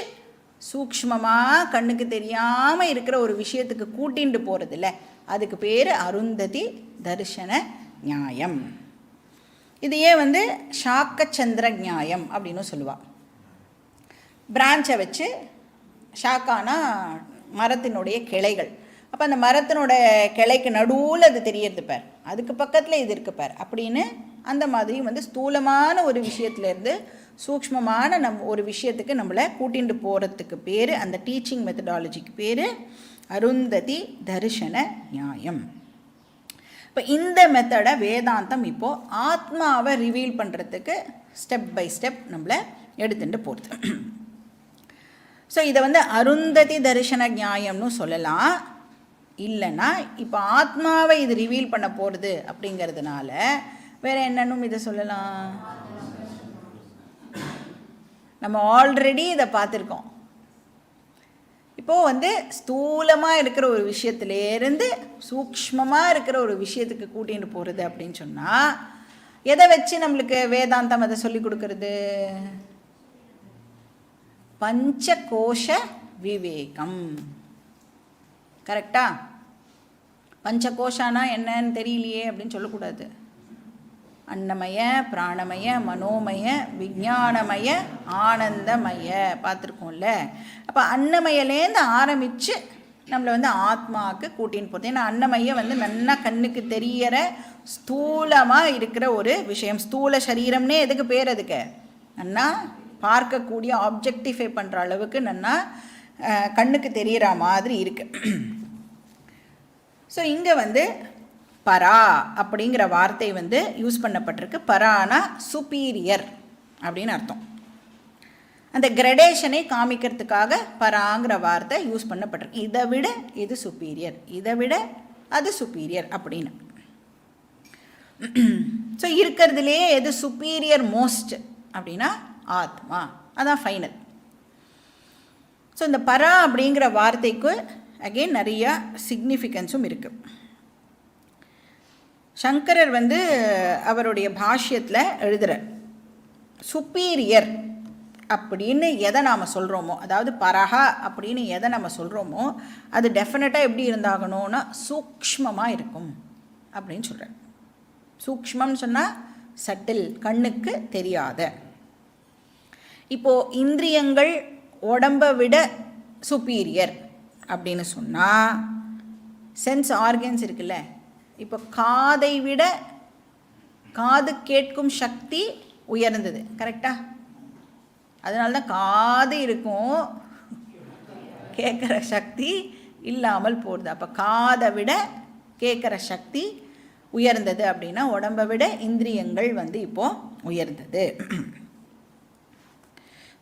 சூக்ஷ்மமாக கண்ணுக்கு தெரியாமல் இருக்கிற ஒரு விஷயத்துக்கு கூட்டிகிட்டு போகிறதில்ல, அதுக்கு பேர் அருந்ததி தரிசன நியாயம். இதையே சாக்கச்சந்திர நியாயம் அப்படின்னு சொல்லுவாள். பிரான்ச்சை வச்சு, ஷாக்கானா மரத்தினுடைய கிளைகள், அப்போ அந்த மரத்தினோட கிளைக்கு நடுவில் அது தெரியறது பார், அதுக்கு பக்கத்தில் இது இருக்கு பார் அப்படின்னு, அந்த மாதிரி ஸ்தூலமான ஒரு விஷயத்துலேருந்து சூக்ஷ்மமான ஒரு விஷயத்துக்கு நம்மளை கூட்டிகிட்டு போகிறதுக்கு பேர், அந்த டீச்சிங் மெத்தடாலஜிக்கு பேர் அருந்ததி தரிசன நியாயம். இப்போ இந்த மெத்தடை வேதாந்தம் இப்போது ஆத்மாவை ரிவீல் பண்ணுறதுக்கு ஸ்டெப் பை ஸ்டெப் நம்மளை எடுத்துகிட்டு போகிறது. ஸோ இதை அருந்ததி தரிசன நியாயம்னு சொல்லலாம். இல்லைன்னா இப்போ ஆத்மாவை இது ரிவீல் பண்ண போகிறது அப்படிங்கிறதுனால வேறு என்னன்னும் இதை சொல்லலாம். நம்ம ஆல்ரெடி இதை பார்த்துருக்கோம். இப்போது ஸ்தூலமாக இருக்கிற ஒரு விஷயத்துலேருந்து சூக்ஷ்மமாக இருக்கிற ஒரு விஷயத்துக்கு கூட்டிகிட்டு போகிறது அப்படின்னு சொன்னால், எதை வச்சு நம்மளுக்கு வேதாந்தம் அதை சொல்லி கொடுக்கறது, பஞ்சகோஷ விவேகம். கரெக்டா? பஞ்சகோஷானா என்னன்னு தெரியலையே அப்படின்னு சொல்லக்கூடாது. அன்னமய, பிராணமய, மனோமய, விஞ்ஞானமய, ஆனந்தமய பார்த்துருக்கோம்ல. அப்போ அன்னமயிலேருந்து ஆரம்பித்து நம்மளை ஆத்மாவுக்கு கூட்டின்னு போகிறது. ஏன்னா அன்னமய நல்லா கண்ணுக்கு தெரியற ஸ்தூலமாக இருக்கிற ஒரு விஷயம். ஸ்தூல சரீரம்னே எதுக்கு பேர், அதுக்கு நல்லா பார்க்கக்கூடிய ஆப்ஜெக்டிஃபை பண்ணுற அளவுக்கு நல்லா கண்ணுக்கு தெரிகிற மாதிரி இருக்குது. ஸோ இங்கே பரா அப்படிங்கிற வார்த்தை யூஸ் பண்ணப்பட்டிருக்கு. பரானா சுப்பீரியர் அப்படின்னு அர்த்தம். அந்த கிரடேஷனை காமிக்கிறதுக்காக பராங்கிற வார்த்தை யூஸ் பண்ணப்பட்டிருக்கு. இதை விட இது சுப்பீரியர், இதை விட அது சுப்பீரியர் அப்படின்னு. ஸோ இருக்கிறதுலையே எது சுப்பீரியர் மோஸ்ட் அப்படின்னா ஆத்மா, அதான் ஃபைனல். ஸோ இந்த பரா அப்படிங்கிற வார்த்தைக்கு அகெயின் நிறையா சிக்னிஃபிகன்ஸும் இருக்குது. சங்கரர் அவருடைய பாஷ்யத்தில் எழுதுகிறார், சுப்பீரியர் அப்படின்னு எதை நாம் சொல்கிறோமோ, அதாவது பரஹா அப்படின்னு எதை நம்ம சொல்கிறோமோ அது டெஃபினட்டாக எப்படி இருந்தாகணும்னா சூக்ஷ்மமாக இருக்கும் அப்படின்னு சொல்கிறார். சூக்ஷ்மம்னு சொன்னால் சட்டில், கண்ணுக்கு தெரியாத. இப்போது இந்திரியங்கள் உடம்பை விட சுப்பீரியர் அப்படின்னு சொன்னால் சென்ஸ் ஆர்கன்ஸ் இருக்குல்ல, இப்போ காதை விட காது கேட்கும் சக்தி உயர்ந்தது, கரெக்டா? அதனால தான் காது இருக்கும், கேட்குற சக்தி இல்லாமல் போடுது. அப்போ காதை விட கேட்குற சக்தி உயர்ந்தது அப்படின்னா உடம்பை விட இந்திரியங்கள் இப்போது உயர்ந்தது.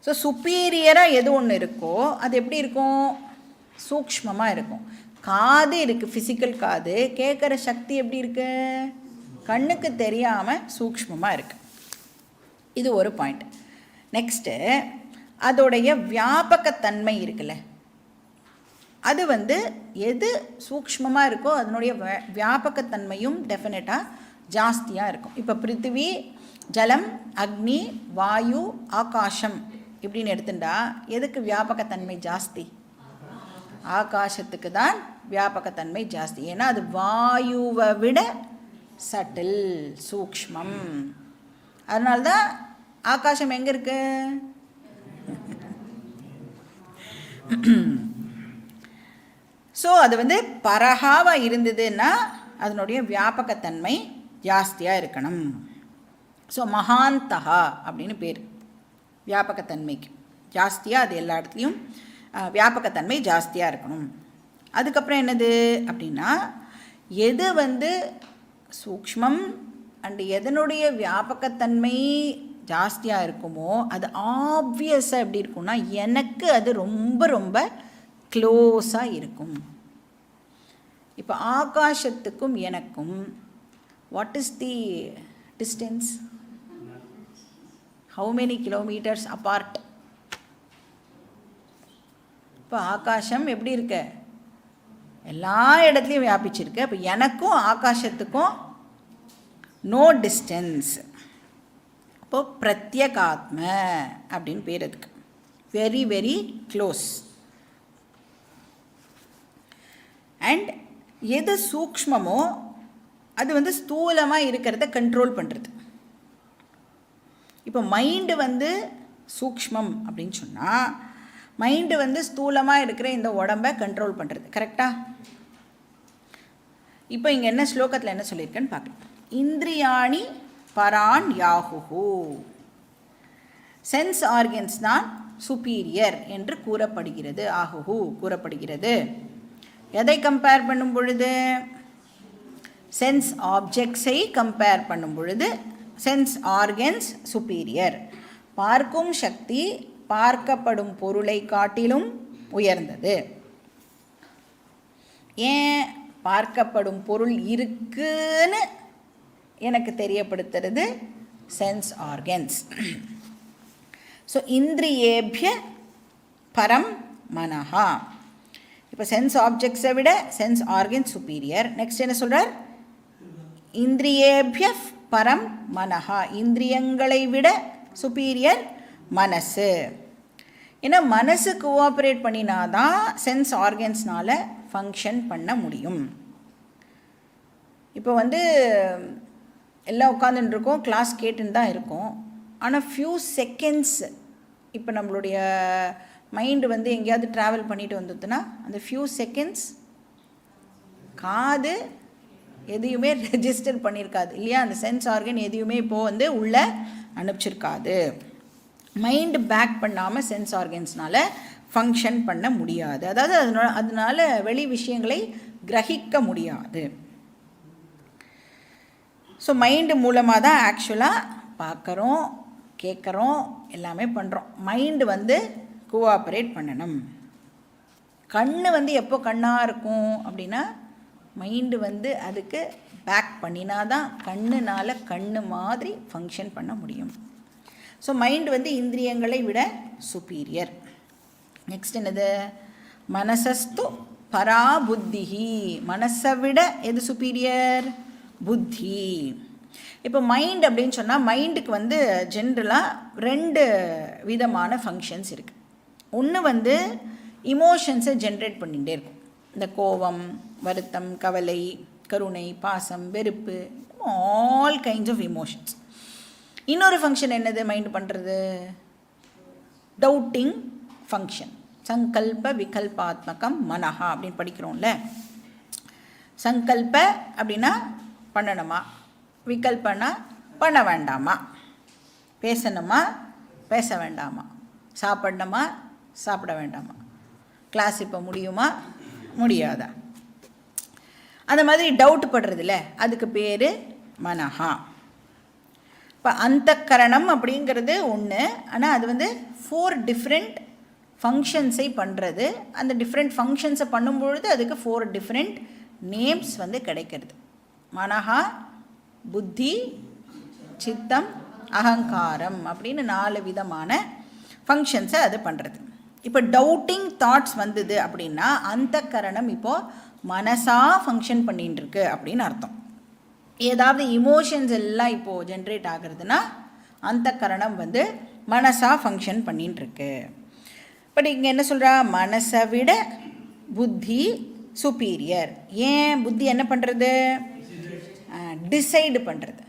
ஸோ சுப்பீரியராக எது ஒன்று இருக்கோ அது எப்படி இருக்கும்? சூக்ஷ்மமாக இருக்கும். காது இருக்குது, ஃபிசிக்கல் காது, கேட்குற சக்தி எப்படி இருக்குது? கண்ணுக்கு தெரியாமல் சூக்ஷ்மமாக இருக்குது. இது ஒரு பாயிண்ட். நெக்ஸ்ட்டு அதோடைய வியாபகத்தன்மை இருக்குல்ல, அது எது சூக்ஷ்மமாக இருக்கோ அதனுடைய வியாபகத்தன்மையும் டெஃபினட்டாக ஜாஸ்தியாக இருக்கும். இப்போ பிருத்திவி, ஜலம், அக்னி, வாயு, ஆகாசம் இப்படின்னு எடுத்துட்டா எதுக்கு வியாபகத்தன்மை ஜாஸ்தி? ஆகாசத்துக்கு தான் வியாபகத்தன்மை ஜாஸ்தி. ஏன்னா அது வாயுவை விட சட்டில், சூக்ஷ்மம். அதனால்தான் ஆகாசம் எங்கே இருக்கு? ஸோ அது பரஹாவாக இருந்ததுன்னா அதனுடைய வியாபகத்தன்மை ஜாஸ்தியாக இருக்கணும். ஸோ மகாந்தகா அப்படின்னு பேர் வியாபகத்தன்மைக்கு. ஜாஸ்தியாக அது எல்லா இடத்துலையும் வியாபகத்தன்மை ஜாஸ்தியாக இருக்கணும். அதுக்கப்புறம் என்னது அப்படின்னா எது சூக்ஷ்மம் அண்டு எதனுடைய வியாபகத்தன்மை ஜாஸ்தியாக இருக்குமோ அது ஆப்வியஸாக எப்படி இருக்கும்னா எனக்கு அது ரொம்ப ரொம்ப க்ளோஸாக இருக்கும். இப்போ ஆகாசத்துக்கும் எனக்கும் what is the distance? How many kilometres apart? இப்போ ஆகாசம் எப்படி இருக்கு? எல்லா இடத்துலையும் வியாபிச்சிருக்கு. அப்போ எனக்கும் ஆகாசத்துக்கும் நோ டிஸ்டன்ஸ். அப்போது பிரத்யேகாத்ம அப்படின்னு பேர் அதுக்கு. Very very close. அண்ட் எது சூக்ஷ்மமோ அது ஸ்தூலமாக இருக்கிறத கண்ட்ரோல் பண்ணுறது. இப்போ மைண்டு சூக்ஷ்மம் அப்படின்னு சொன்னால் மைண்டு ஸ்தூலமாக இருக்கிற இந்த உடம்பை கண்ட்ரோல் பண்ணுறது, கரெக்டாக? இப்போ இங்கே என்ன ஸ்லோகத்தில் என்ன சொல்லியிருக்கேன்னு பார்க்கலாம். இந்திரியாணி பரான் யாஹுஹு, சென்ஸ் ஆர்கன்ஸ் தான் சுப்பீரியர் என்று கூறப்படுகிறது. ஆஹுஹு கூறப்படுகிறது. எதை கம்பேர் பண்ணும் பொழுது? சென்ஸ் ஆப்ஜெக்ட்ஸை கம்பேர் பண்ணும் பொழுது சென்ஸ் ஆர்கன்ஸ் சுப்பீரியர். பார்க்கும் சக்தி பார்க்கப்படும் பொருளை காட்டிலும் உயர்ந்தது. ஏன்? பார்க்கப்படும் பொருள் இருக்குன்னு எனக்கு தெரியப்படுத்துறது சென்ஸ் ஆர்கன்ஸ். ஸோ இந்திரியேபிய பரம் மனஹா. இப்போ சென்ஸ் ஆப்ஜெக்ட்ஸை விட சென்ஸ் ஆர்கன்ஸ் சுப்பீரியர். நெக்ஸ்ட் என்ன சொல்கிறார்? இந்திரியேபிய பரம் மனஹா, இந்திரியங்களை விட சுப்பீரியர் மனசு. ஏன்னா மனசு கோஆப்ரேட் பண்ணினாதான் சென்ஸ் ஆர்கன்ஸ்னால் ஃபங்க்ஷன் பண்ண முடியும். இப்போ எல்லாம் உட்காந்துட்டுருக்கோம், கிளாஸ் கேட்டுன்னு தான் இருக்கும். ஆனால் ஃபியூ செகண்ட்ஸ் இப்போ நம்மளுடைய மைண்டு எங்கேயாவது ட்ராவல் பண்ணிட்டு வந்ததுன்னா அந்த ஃபியூ செகண்ட்ஸ் காது எதையுமே ரெஜிஸ்டர் பண்ணியிருக்காது இல்லையா? அந்த சென்ஸ் ஆர்கன் எதையுமே இப்போது உள்ளே அனுப்பிச்சிருக்காது. மைண்டு பேக் பண்ணாமல் சென்ஸ் ஆர்கன்ஸ்னால் ஃபங்க்ஷன் பண்ண முடியாது. அதாவது அதனால் வெளி விஷயங்களை கிரகிக்க முடியாது. ஸோ மைண்டு மூலமாக தான் ஆக்சுவலாக பார்க்குறோம், கேட்குறோம், எல்லாமே பண்ணுறோம். மைண்டு வந்து கோஆப்ரேட் பண்ணணும். கண்ணு வந்து எப்போ கண்ணாக இருக்கும் அப்படின்னா மைண்டு வந்து அதுக்கு பேக் பண்ணினா தான் கண்ணுனால் கண்ணு மாதிரி ஃபங்க்ஷன் பண்ண முடியும். ஸோ மைண்டு வந்து இந்திரியங்களை விட சுப்பீரியர். நெக்ஸ்ட் என்னது? மனசஸ்து பரா புத்திஹி. மனசை விட எது சுப்பீரியர்? புத்தி. இப்போ மைண்ட் அப்படின்னு சொன்னால் மைண்டுக்கு வந்து ஜென்ரலாக 2 விதமான ஃபங்க்ஷன்ஸ் இருக்குது. ஒன்று வந்து இமோஷன்ஸை ஜென்ரேட் பண்ணிகிட்டே இருக்கும். இந்த கோபம், வருத்தம், கவலை, கருணை, பாசம், வெறுப்பு, ஆல் கைண்ட்ஸ் ஆஃப் இமோஷன்ஸ். இன்னொரு ஃபங்க்ஷன் என்னது மைண்டு பண்ணுறது? Doubting function. சங்கல்ப விகல்பாத்மகம் மனஹா அப்படின்னு படிக்கிறோம்ல. சங்கல்ப அப்படின்னா பண்ணணுமா, விகல்பனா பண்ண வேண்டாமா, பேசணுமா பேச வேண்டாமா, சாப்பிடணுமா சாப்பிட வேண்டாமா, கிளாஸ் இப்போ முடியுமா முடியாதா, அந்த மாதிரி டவுட் படுறதில்ல, அதுக்கு பேர் மனஹா. இப்போ அந்தக்கரணம் அப்படிங்கிறது ஒன்று, ஆனால் அது வந்து 4 டிஃப்ரெண்ட் ஃபங்க்ஷன்ஸை பண்ணுறது. அந்த டிஃப்ரெண்ட் ஃபங்க்ஷன்ஸை பண்ணும்பொழுது அதுக்கு 4 டிஃப்ரெண்ட் நேம்ஸ் வந்து கிடைக்கிறது. மனஹா, புத்தி, சித்தம், அகங்காரம் அப்படின்னு 4 விதமான ஃபங்க்ஷன்ஸை அது பண்ணுறது. இப்போ டவுட்டிங் தாட்ஸ் வந்தது அப்படின்னா அந்தக்கரணம் இப்போது மனசாக ஃபங்க்ஷன் பண்ணிகிட்டு இருக்கு அப்படின்னு அர்த்தம். ஏதாவது இமோஷன்ஸ் எல்லாம் இப்போது ஜென்ரேட் ஆகுறதுனா அந்தக்கரணம் வந்து மனசாக ஃபங்க்ஷன் பண்ணிகிட்டு இருக்கு. பட் இங்கே என்ன சொல்கிறா? மனசை விட புத்தி சுப்பீரியர். ஏன்? புத்தி என்ன பண்ணுறது? டிசைடு பண்ணுறது.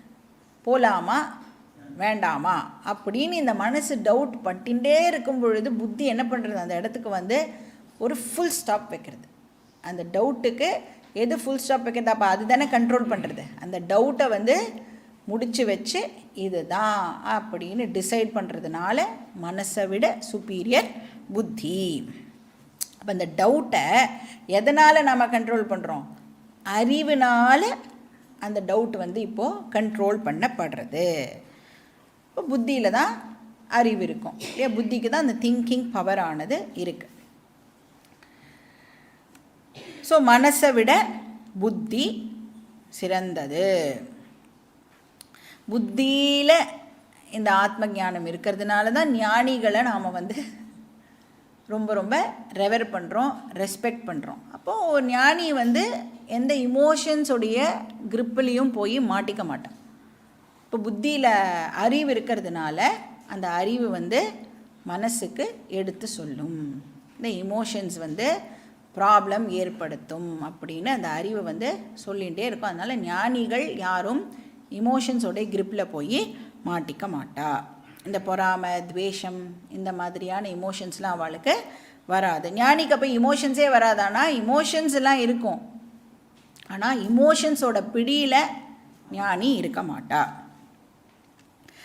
போகலாமா வேண்டாமா அப்படின்னு இந்த மனசு டவுட் பட்டின்ண்டே இருக்கும் பொழுது புத்தி என்ன பண்ணுறது? அந்த இடத்துக்கு வந்து ஒரு ஃபுல் ஸ்டாப் வைக்கிறது. அந்த டவுட்டுக்கு எது ஃபுல் ஸ்டாப் வைக்கிறது? அப்போ அது தானே கண்ட்ரோல் பண்ணுறது. அந்த டவுட்டை வந்து முடித்து வச்சு இதுதான் அப்படின்னு டிசைட் பண்ணுறதுனால மனசை விட சுப்பீரியர் புத்தி. அப்போ அந்த டவுட்டை எதனால் நாம் கண்ட்ரோல் பண்ணுறோம்? அறிவினால் அந்த டவுட் வந்து இப்போது கண்ட்ரோல் பண்ணப்படுறது. இப்போ புத்தியில் தான் அறிவு இருக்கும் இல்லையா? புத்திக்கு தான் அந்த திங்கிங் பவர் ஆனது இருக்குது. ஸோ மனசை விட புத்தி சிறந்தது. புத்தியில் இந்த ஆத்ம ஞானம் இருக்கிறதுனால தான் ஞானிகளை நாம் வந்து ரொம்ப ரொம்ப ரெவர் பண்ணுறோம், ரெஸ்பெக்ட் பண்ணுறோம். அப்போது ஒரு ஞானி வந்து எந்த இமோஷன்ஸுடைய கிரிப்பிலையும் போய் மாட்டிக்க மாட்டான். இப்போ புத்தியில் அறிவு இருக்கிறதுனால அந்த அறிவு வந்து மனசுக்கு எடுத்து சொல்லும். இந்த இமோஷன்ஸ் வந்து ப்ராப்ளம் ஏற்படுத்தும் அப்படின்னு அந்த அறிவு வந்து சொல்லிகிட்டே இருக்கும். அதனால் ஞானிகள் யாரும் இமோஷன்ஸோடைய கிரிப்பில் போய் மாட்டிக்க மாட்டா. இந்த பொறாமை, துவேஷம் இந்த மாதிரியான இமோஷன்ஸ்லாம் அவளுக்கு வராது. ஞானிக்கு அப்போ இமோஷன்ஸே வராதானா? இமோஷன்ஸ் எல்லாம் இருக்கும், ஆனால் இமோஷன்ஸோட பிடியில் ஞானி இருக்க மாட்டா.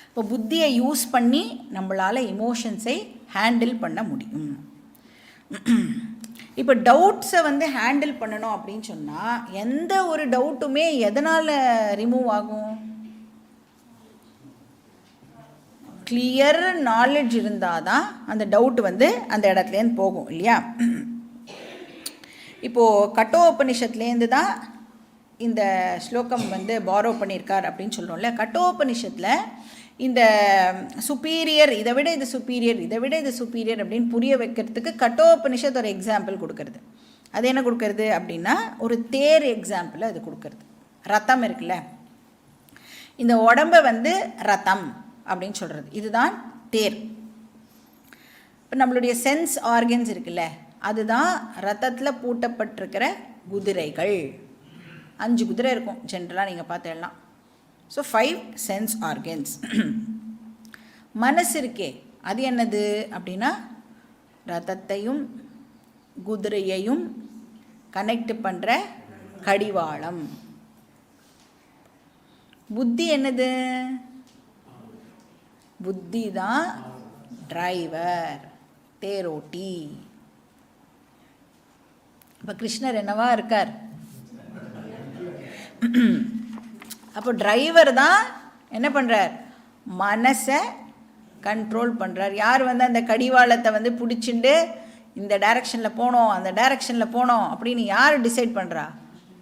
இப்போ புத்தியை யூஸ் பண்ணி நம்மளால் இமோஷன்ஸை ஹேண்டில் பண்ண முடியும். இப்போ டவுட்ஸை வந்து ஹேண்டில் பண்ணணும் அப்படின்னு சொன்னால் எந்த ஒரு டவுட்டுமே எதனால் ரிமூவ் ஆகும்? கிளியர் நாலேஜ் இருந்தால் தான் அந்த டவுட் வந்து அந்த இடத்துலேருந்து போகும் இல்லையா? இப்போது கட்டோபனிஷத்துலேருந்து தான் இந்த ஸ்லோகம் வந்து பாரோ பண்ணியிருக்கார் அப்படின்னு சொல்கிறோம்ல. கட்டோபனிஷத்தில் இந்த சுப்பீரியர், இதை விட இது சுப்பீரியர், இதை விட இது சுப்பீரியர் அப்படின்னு புரிய வைக்கிறதுக்கு கட்டோபனிஷத் ஒரு எக்ஸாம்பிள் கொடுக்கறது. அது என்ன கொடுக்கறது அப்படின்னா ஒரு தேர் எக்ஸாம்பிள் அது கொடுக்கறது. ரத்தம் இருக்குல்ல, இந்த உடம்பை வந்து ரத்தம் அப்படின்னு சொல்கிறது, இதுதான் தேர். இப்போ நம்மளுடைய சென்ஸ் ஆர்கன்ஸ் இருக்குல்ல, அதுதான் ரத்தத்தில் பூட்டப்பட்டிருக்கிற குதிரைகள். 5 குதிரை இருக்கும் ஜென்ரலாக நீங்கள் பார்த்துடலாம். So 5 sense organs. மனசு இருக்கே, அது என்னது அப்படின்னா ரத்தத்தையும் குதிரையையும் கனெக்ட் பண்ணுற கடிவாளம். புத்தி என்னது? புத்தி தான் டிரைவர், தேரோட்டி. இப்போ கிருஷ்ணர் என்னவா இருக்கார்? அப்போ டிரைவர் தான் என்ன பண்ணுறார்? மனசை கண்ட்ரோல் பண்ணுறார். யார் வந்து அந்த கடிவாளத்தை வந்து பிடிச்சிண்டு இந்த டைரக்ஷனில் போனோம் அந்த டைரக்ஷனில் போனோம் அப்படின்னு யார் டிசைட் பண்ணுறா?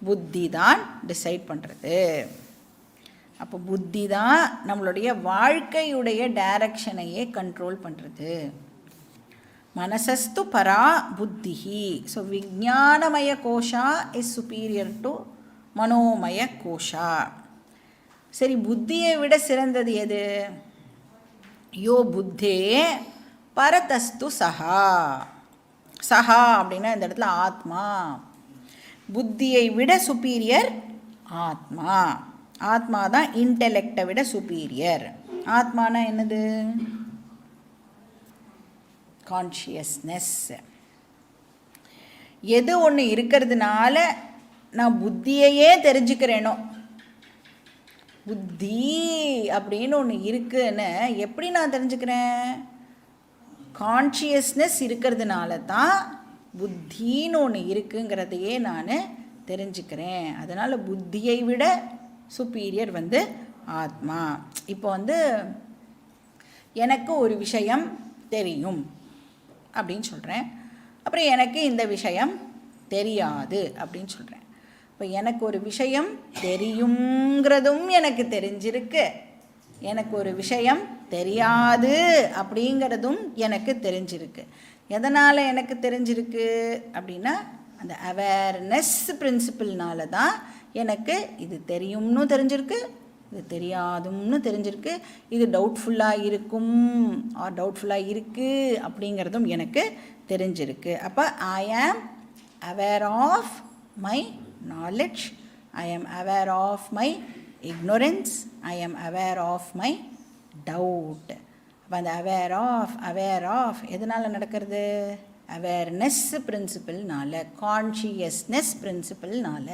புத்தி தான் டிசைட் பண்ணுறது. அப்போ புத்தி தான் நம்மளுடைய வாழ்க்கையுடைய டைரக்ஷனையே கண்ட்ரோல் பண்ணுறது. மனசஸ்து பரா புத்திஹி. ஸோ விஞ்ஞானமய கோஷா இஸ் சுப்பீரியர் டு மனோமய கோஷா. சரி, புத்தியை விட சிறந்தது எது? யோ புத்தே பரதஸ்து சஹா. சஹா அப்படின்னா இந்த இடத்துல ஆத்மா. புத்தியை விட சுப்பீரியர் ஆத்மா. ஆத்மா தான் இன்டெலெக்டை விட சுப்பீரியர். ஆத்மானா என்னது? கான்ஷியஸ்னஸ். எது ஒன்று இருக்கிறதுனால நான் புத்தியையே தெரிஞ்சுக்கிறேனோ, புத்தி அப்படின்னு ஒன்று இருக்குன்னு எப்படி நான் தெரிஞ்சுக்கிறேன்? கான்ஷியஸ்னஸ் இருக்கிறதுனால தான் புத்தின்னு ஒன்று இருக்குங்கிறதையே நான் தெரிஞ்சுக்கிறேன். அதனால் புத்தியை விட சுப்பீரியர் வந்து ஆத்மா. இப்போ வந்து எனக்கு ஒரு விஷயம் தெரியும் அப்படின்னு சொல்கிறேன், அப்புறம் எனக்கு இந்த விஷயம் தெரியாது அப்படின்னு சொல்கிறேன். இப்போ எனக்கு ஒரு விஷயம் தெரியுங்கிறதும் எனக்கு தெரிஞ்சிருக்கு, எனக்கு ஒரு விஷயம் தெரியாது அப்படிங்கிறதும் எனக்கு தெரிஞ்சிருக்கு. எதனால் எனக்கு தெரிஞ்சிருக்கு அப்படின்னா அந்த அவேர்னஸ் பிரின்சிபிள்னால தான் எனக்கு இது தெரியும்னு தெரிஞ்சிருக்கு, இது தெரியாதும்னு தெரிஞ்சிருக்கு, இது டவுட்ஃபுல்லாக இருக்கும் ஆர் டவுட்ஃபுல்லாக இருக்குது அப்படிங்கிறதும் எனக்கு தெரிஞ்சிருக்கு. அப்போ I am aware of my knowledge, I am aware of my ignorance, I am aware of my doubt. அப்போ அந்த aware of எதனால் நடக்கிறது? அவேர்னஸ் பிரின்சிபிள்னால, கான்ஷியஸ்னஸ் பிரின்சிபிள்னால.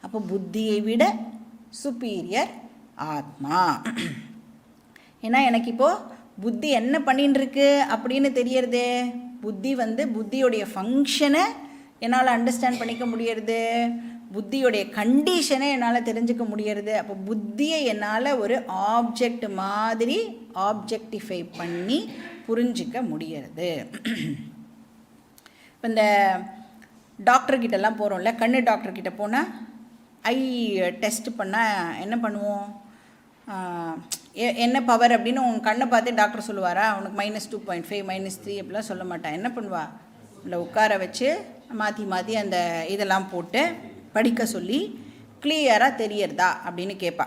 அப்போ புத்தியை விட சுப்பீரியர் ஆத்மா. ஏன்னா எனக்கு இப்போது புத்தி என்ன பண்ணின்னு இருக்கு அப்படின்னு தெரியறதே. புத்தி வந்து புத்தியோடைய ஃபங்க்ஷனை என்னால் அண்டர்ஸ்டாண்ட் பண்ணிக்க முடியறது, புத்தியோடைய கண்டிஷனை என்னால் தெரிஞ்சுக்க முடியறது. அப்போ புத்தியை என்னால் ஒரு ஆப்ஜெக்ட் மாதிரி ஆப்ஜெக்டிஃபை பண்ணி புரிஞ்சிக்க முடியறது. இப்போ இந்த டாக்டர்கிட்டலாம் போகிறோம்ல, கண்ணு டாக்டர்கிட்ட போனால் ஐ டெஸ்ட் பண்ணால் என்ன பண்ணுவோம்? என்ன பவர் அப்படின்னு உன் கண்ணை பார்த்து டாக்டர் சொல்லுவாரா? உனக்கு -2.5 -3 அப்படிலாம் சொல்ல மாட்டான். என்ன பண்ணுவா? இல்லை உட்கார வச்சு மாற்றி மாற்றி அந்த இதெல்லாம் போட்டு படிக்க சொல்லி கிளியராக தெரியறதா அப்படின்னு கேட்பா.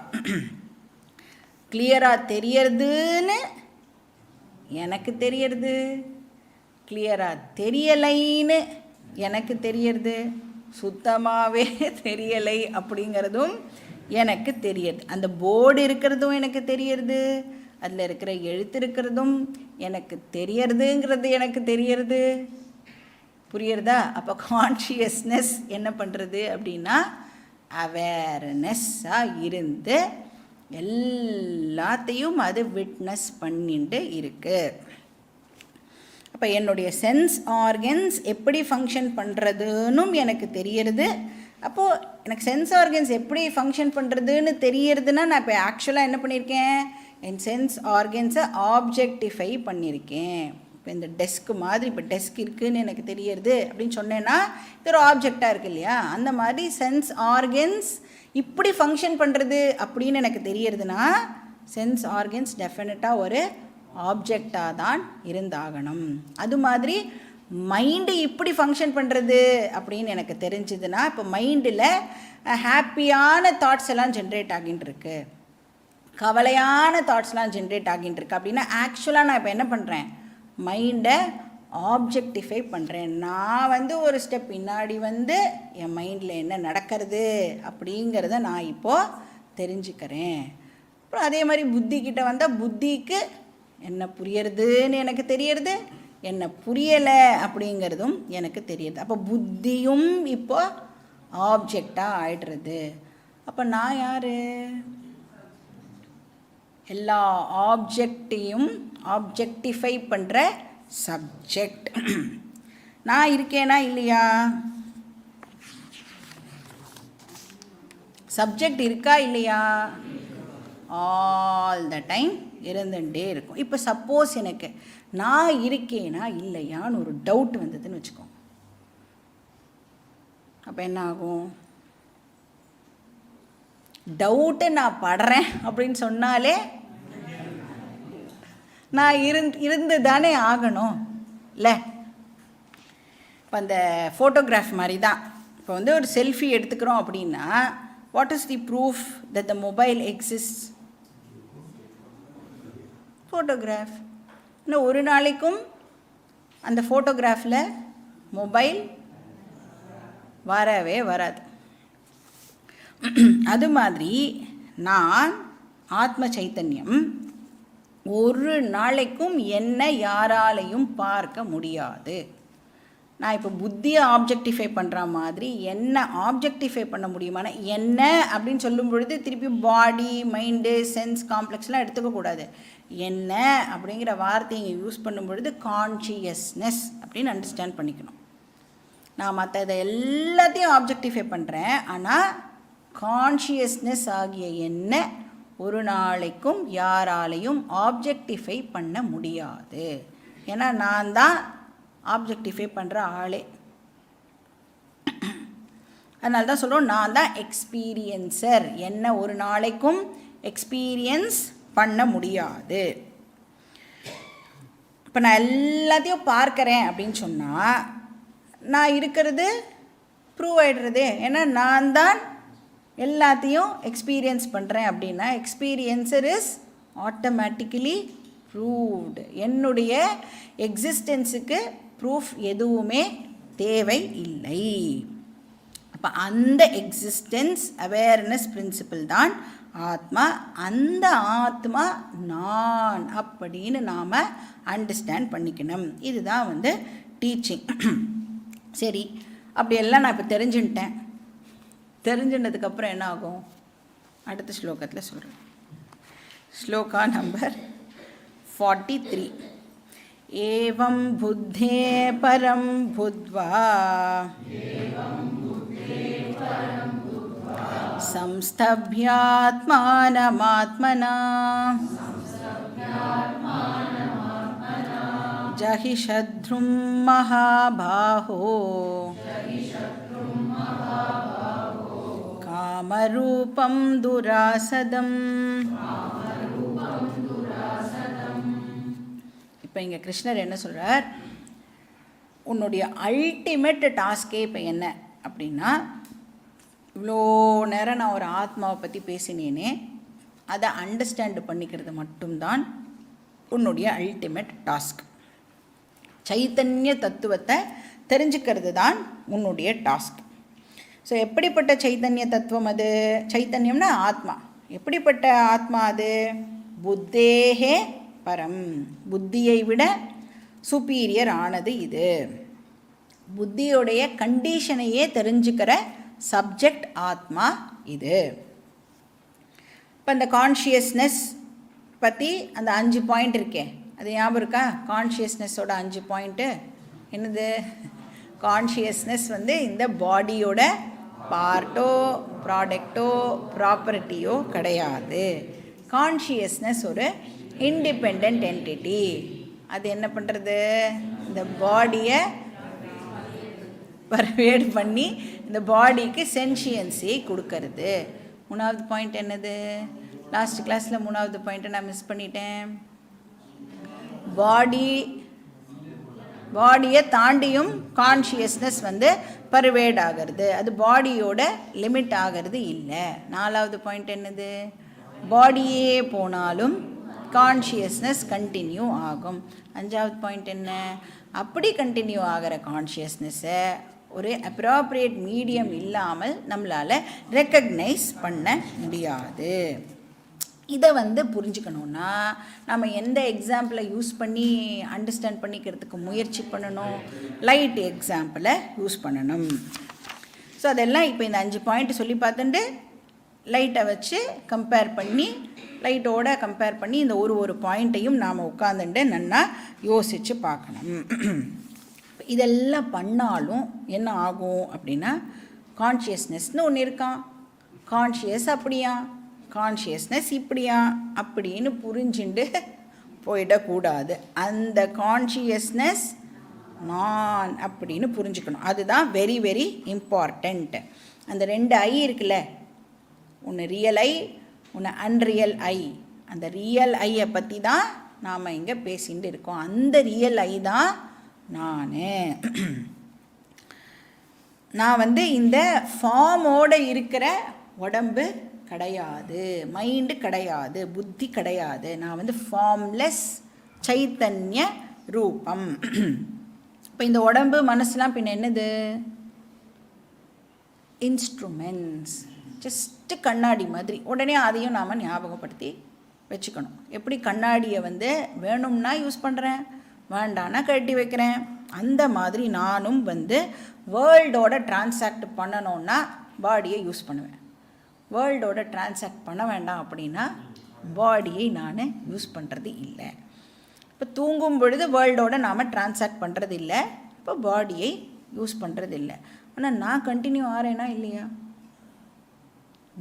கிளியராக தெரியறதுன்னு எனக்கு தெரியறது, கிளியராக தெரியலைன்னு எனக்கு தெரியறது, சுத்தமாகவே தெரியலை அப்படிங்கிறதும் எனக்கு தெரியுது. அந்த போர்டு இருக்கிறதும் எனக்கு தெரியறது, அதில் இருக்கிற எழுத்து இருக்கிறதும் எனக்கு தெரியறதுங்கிறது எனக்கு தெரியறது. புரியுறதா? அப்போ கான்ஷியஸ்னஸ் என்ன பண்ணுறது அப்படின்னா அவேர்னஸ்ஸாக இருந்து எல்லாத்தையும் அது விட்னஸ் பண்ணிட்டு இருக்கு. அப்போ என்னுடைய சென்ஸ் ஆர்கன்ஸ் எப்படி ஃபங்க்ஷன் பண்ணுறதுன்னும் எனக்கு தெரியறது. அப்போது எனக்கு சென்ஸ் ஆர்கன்ஸ் எப்படி ஃபங்க்ஷன் பண்ணுறதுன்னு தெரியறதுன்னா நான் இப்போ ஆக்சுவலாக என்ன பண்ணியிருக்கேன்? என் சென்ஸ் ஆர்கன்ஸை ஆப்ஜெக்டிஃபை பண்ணியிருக்கேன். இப்போ இந்த டெஸ்க்கு மாதிரி இப்போ டெஸ்க் இருக்குதுன்னு எனக்கு தெரியறது அப்படின்னு சொன்னேன்னா இது ஒரு ஆப்ஜெக்டாக இருக்குது இல்லையா? அந்த மாதிரி சென்ஸ் ஆர்கன்ஸ் இப்படி ஃபங்க்ஷன் பண்ணுறது அப்படின்னு எனக்கு தெரியறதுன்னா சென்ஸ் ஆர்கன்ஸ் டெஃபினட்டாக ஒரு ஆப்ஜெக்டாக தான் இருந்தாகணும். அது மாதிரி மைண்டு இப்படி ஃபங்க்ஷன் பண்ணுறது அப்படின்னு எனக்கு தெரிஞ்சதுன்னா இப்போ மைண்டில் ஹாப்பியான தாட்ஸ் எல்லாம் ஜென்ரேட் ஆகிட்டு இருக்கு, கவலையான தாட்ஸ்லாம் ஜென்ரேட் ஆகிட்டு இருக்கு அப்படின்னா ஆக்சுவலாக நான் இப்போ என்ன பண்ணுறேன்? மைண்டை ஆப்ஜெக்டிஃபை பண்ணுறேன். நான் வந்து ஒரு ஸ்டெப் பின்னாடி வந்து என் மைண்டில் என்ன நடக்கிறது அப்படிங்கிறத நான் இப்போது தெரிஞ்சுக்கிறேன். அப்புறம் அதே மாதிரி புத்திக்கிட்ட வந்தால் புத்திக்கு என்ன புரியறதுன்னு எனக்கு தெரியறது, என்ன புரியலை அப்படிங்கிறதும் எனக்கு தெரியுது. அப்போ புத்தியும் இப்போ ஆப்ஜெக்டாக ஆயிடுறது. அப்போ நான் யார்? எல்லா ஆப்ஜெக்டையும் ஆப்ஜெக்டிஃபை பண்ணுற சப்ஜெக்ட். நான் இருக்கேனா இல்லையா? சப்ஜெக்ட் இருக்கா இல்லையா? ஆல் த டைம் இருந்துகிட்டே இருக்கும். இப்போ சப்போஸ் எனக்கு நான் இருக்கேனா இல்லையான்னு ஒரு டவுட் வந்ததுன்னு வச்சுக்கோங்க, அப்போ என்ன ஆகும்? டவுட்டு நான் படுறேன் அப்படின்னு சொன்னாலே நான் இருந்து தானே ஆகணும் இல்லை? இப்போ அந்த ஃபோட்டோகிராஃப் மாதிரி தான். இப்போ வந்து ஒரு செல்ஃபி எடுத்துக்கிறோம் அப்படின்னா what is the proof that the mobile exist? Photograph. இன்னும் ஒரு நாளைக்கும் அந்த ஃபோட்டோகிராஃபில் மொபைல் வரவே வராது. அது மாதிரி நான் ஆத்ம சைத்தன்யம் ஒரு நாளைக்கும் என்ன யாராலையும் பார்க்க முடியாது. நான் இப்போ புத்தியை ஆப்ஜெக்டிஃபை பண்ணுற மாதிரி என்ன ஆப்ஜெக்டிஃபை பண்ண முடியுமான என்ன அப்படின்னு சொல்லும் பொழுது திருப்பி பாடி மைண்டு சென்ஸ் காம்ப்ளெக்ஸ்லாம் எடுத்துக்கக்கூடாது. என்ன அப்படிங்கிற வார்த்தையை இங்கே யூஸ் பண்ணும் பொழுது கான்ஷியஸ்னஸ் அப்படின்னு அண்டர்ஸ்டாண்ட் பண்ணிக்கணும். நான் மற்ற இதை எல்லாத்தையும் ஆப்ஜெக்டிஃபை பண்ணுறேன், ஆனால் கான்ஷியஸ்னஸ் ஆகிய என்ன ஒரு நாளைக்கும் யாராலையும் ஆப்ஜெக்டிஃபை பண்ண முடியாது. ஏன்னா நான் தான் ஆப்ஜெக்டிஃபை பண்ணுற ஆளே. அதனால தான் சொல்கிறோம் நான் தான் எக்ஸ்பீரியன்சர். என்ன ஒரு நாளைக்கும் எக்ஸ்பீரியன்ஸ் பண்ண முடியாது. இப்போ நான் எல்லாத்தையும் பார்க்குறேன் அப்படின்னு சொன்னால் நான் இருக்கிறது ப்ரூவ் ஆகிடுறதே. ஏன்னா நான் தான் எல்லாத்தையும் எக்ஸ்பீரியன்ஸ் பண்ணுறேன் அப்படின்னா எக்ஸ்பீரியன்சர் இஸ் ஆட்டோமேட்டிக்கலி ப்ரூவ்டு. என்னுடைய எக்ஸிஸ்டன்ஸுக்கு ப்ரூஃப் எதுவுமே தேவை இல்லை. அப்போ அந்த எக்ஸிஸ்டன்ஸ் அவேர்னஸ் பிரின்சிபிள் தான் ஆத்மா. அந்த ஆத்மா நான் அப்படின்னு நாம் அண்டர்ஸ்டாண்ட் பண்ணிக்கணும். இதுதான் வந்து டீச்சிங். சரி, அப்படியெல்லாம் நான் இப்போ தெரிஞ்சுட்டேன். தெரிஞ்சுனதுக்கப்புறம் என்ன ஆகும்? அடுத்த ஸ்லோகத்தில் சொல்கிறேன். ஸ்லோகா நம்பர் 43. ஏவம் புத்தே பரம் புத்வா சம்ஸ்தப்யாத்மானமாத்மனா ஜஹி சத்ரும் மகாபாஹோ காமரூபம் துராசதம். இப்போ இங்கே கிருஷ்ணர் என்ன சொல்கிறார்? உன்னுடைய அல்டிமேட் டாஸ்கே இப்போ என்ன அப்படின்னா, இவ்வளோ நேரம் நான் ஒரு ஆத்மாவை பற்றி பேசினேனே, அதை அண்டர்ஸ்டாண்ட் பண்ணிக்கிறது மட்டும்தான் உன்னுடைய அல்டிமேட் டாஸ்க். சைத்தன்ய தத்துவத்தை தெரிஞ்சுக்கிறது தான் உன்னுடைய டாஸ்க். ஸோ எப்படிப்பட்ட சைத்தன்ய தத்துவம் அது? சைத்தன்யம்னா ஆத்மா. எப்படிப்பட்ட ஆத்மா அது? புத்தேஹே பரம், புத்தியை விட சுப்பீரியர் ஆனது இது. புத்தியோடைய கண்டிஷனையே தெரிஞ்சுக்கிற சப்ஜெக்ட் ஆத்மா இது. இப்போ இந்த கான்ஷியஸ்னஸ் பற்றி அந்த 5 பாயிண்ட் இருக்கே, அது ஞாபகம் இருக்கா? கான்ஷியஸ்னஸோட 5 பாயிண்ட்டு என்னது? கான்ஷியஸ்னஸ் வந்து இந்த பாடியோட பார்ட்டோ ப்ராடக்டோ ப்ராப்பர்ட்டியோ கிடையாது. கான்ஷியஸ்னஸ் ஒரு இண்டிபெண்ட் என்டிட்டி. அது என்ன பண்ணுறது? இந்த பாடியை பர்வேட் பண்ணி இந்த பாடிக்கு சென்ஷியன்ஸி கொடுக்கறது. 3வது பாயிண்ட் என்னது? லாஸ்ட் கிளாஸில் 3வது பாயிண்ட்டை நான் மிஸ் பண்ணிட்டேன். பாடியை தாண்டியும் கான்ஷியஸ்னஸ் வந்து பர்வேட் ஆகிறது. அது பாடியோட லிமிட் ஆகிறது இல்லை. 4வது பாயிண்ட் என்னது? பாடியே போனாலும் கான்ஷியஸ்னஸ் கண்டினியூ ஆகும். 5வது பாயிண்ட் என்ன? அப்படி கண்டினியூ ஆகிற கான்ஷியஸ்னஸை ஒரு அப்ராப்ரியேட் மீடியம் இல்லாமல் நம்மளால் ரெக்கக்னைஸ் பண்ண முடியாது. இதை வந்து புரிஞ்சுக்கணுன்னா நம்ம எந்த எக்ஸாம்பிளை யூஸ் பண்ணி அண்டர்ஸ்டாண்ட் பண்ணிக்கிறதுக்கு முயற்சி பண்ணணும்? லைட் எக்ஸாம்பிளை யூஸ் பண்ணணும். ஸோ அதெல்லாம் இப்போ இந்த 5 பாயிண்ட் சொல்லி பார்த்துட்டு லைட்டை வச்சு லைட்டோட கம்பேர் பண்ணி இந்த ஒரு பாயிண்ட்டையும் நாம் உட்காந்துட்டு நல்லா யோசித்து பார்க்கணும். இதெல்லாம் பண்ணாலும் என்ன ஆகும் அப்படின்னா, கான்ஷியஸ்னஸ்னு ஒன்று இருக்கான். கான்ஷியஸ் அப்படியா? கான்ஷியஸ்னஸ் இப்படியா அப்படின்னு புரிஞ்சுண்டு போயிடக்கூடாது. அந்த கான்ஷியஸ்னஸ் நான் அப்படின்னு புரிஞ்சுக்கணும். அதுதான் வெரி வெரி இம்பார்ட்டண்ட். அந்த 2 ஐ இருக்குல்ல, ஒன்று ரியல் ஐ, ஒன்று அன்ரியல் ஐ. அந்த ரியல் ஐயை பற்றி தான் நாம் இங்கே பேசிகிட்டு இருக்கோம். அந்த ரியல் ஐ தான் நான் இந்த ஃபார்மோடு இருக்கிற உடம்பு கிடையாது, மைண்டு கிடையாது, புத்தி கிடையாது. நான் ஃபார்ம்லெஸ் சைத்தன்ய ரூபம். இப்போ இந்த உடம்பு மனசுலாம் பின்ன என்னது? இன்ஸ்ட்ருமெண்ட்ஸ், ஜஸ்ட்டு கண்ணாடி மாதிரி. உடனே அதையும் நாம் ஞாபகப்படுத்தி வச்சுக்கணும். எப்படி கண்ணாடியை வேணும்னா யூஸ் பண்ணுறேன், வேண்டான்னா கழட்டி வைக்கிறேன். அந்த மாதிரி நானும் வேர்ல்டோட டிரான்சாக்ட் பண்ணணுன்னா பாடியை யூஸ் பண்ணுவேன். வேர்ல்டோட டிரான்சாக்ட் பண்ண வேண்டாம் அப்படின்னா பாடியை நான் யூஸ் பண்ணுறது இல்லை. இப்போ தூங்கும் பொழுது வேர்ல்டோட நாம் டிரான்சாக்ட் பண்ணுறது இல்லை, இப்போ பாடியை யூஸ் பண்ணுறது இல்லை. ஆனால் நான் கண்டினியூ ஆகிறேன்னா இல்லையா?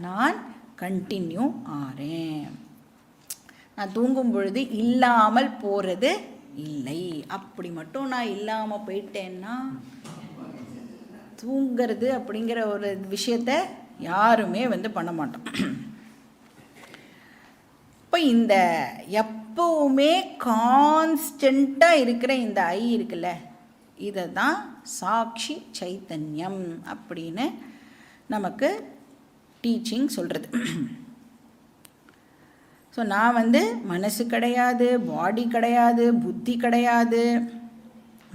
நான் கண்டினியூ ஆகிறேன். நான் தூங்கும் பொழுது இல்லாமல் போகிறது இல்லை. அப்படி மட்டும் நான் இல்லாமல் போயிட்டேன்னா தூங்கிறது அப்படிங்கிற ஒரு விஷயத்தை யாருமே பண்ண மாட்டோம். இப்போ இந்த எப்பவுமே கான்ஸ்டண்ட்டாக இருக்கிற இந்த ஐ இருக்குல்ல, இதை தான் சாட்சி சைத்தன்யம் அப்படின்னு நமக்கு டீச்சிங் சொல்கிறது. ஸோ நான் மனசு கிடையாது, பாடி கிடையாது, புத்தி கிடையாது.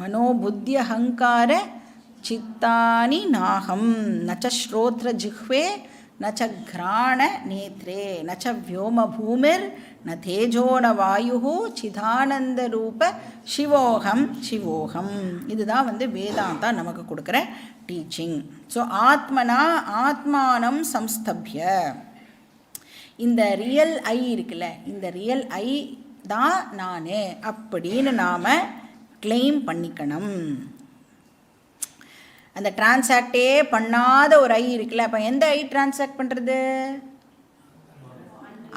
மனோ புத்தி அகங்கார சித்தானி நாகம் நச்ச ஸ்ரோத்ர ஜிஹ்வே நச்ச கிராண நேத்ரே நச்ச வியோம பூமிர் ந தேஜோ ந வாயு சிதானந்த ரூப சிவோகம் சிவோகம். இதுதான் வேதாந்தா நமக்கு கொடுக்குற டீச்சிங். ஸோ ஆத்மனா ஆத்மானம் சம்ஸ்தப்ய, இந்த ரியல் ஐ இருக்குல்ல, இந்த ரியல் ஐ தான் நான் அப்படின்னு நாம் கிளைம் பண்ணிக்கணும். அந்த டிரான்சாக்டே பண்ணாத ஒரு ஐ இருக்குல்ல, அப்போ எந்த ஐ டிரான்சாக்ட் பண்ணுறது?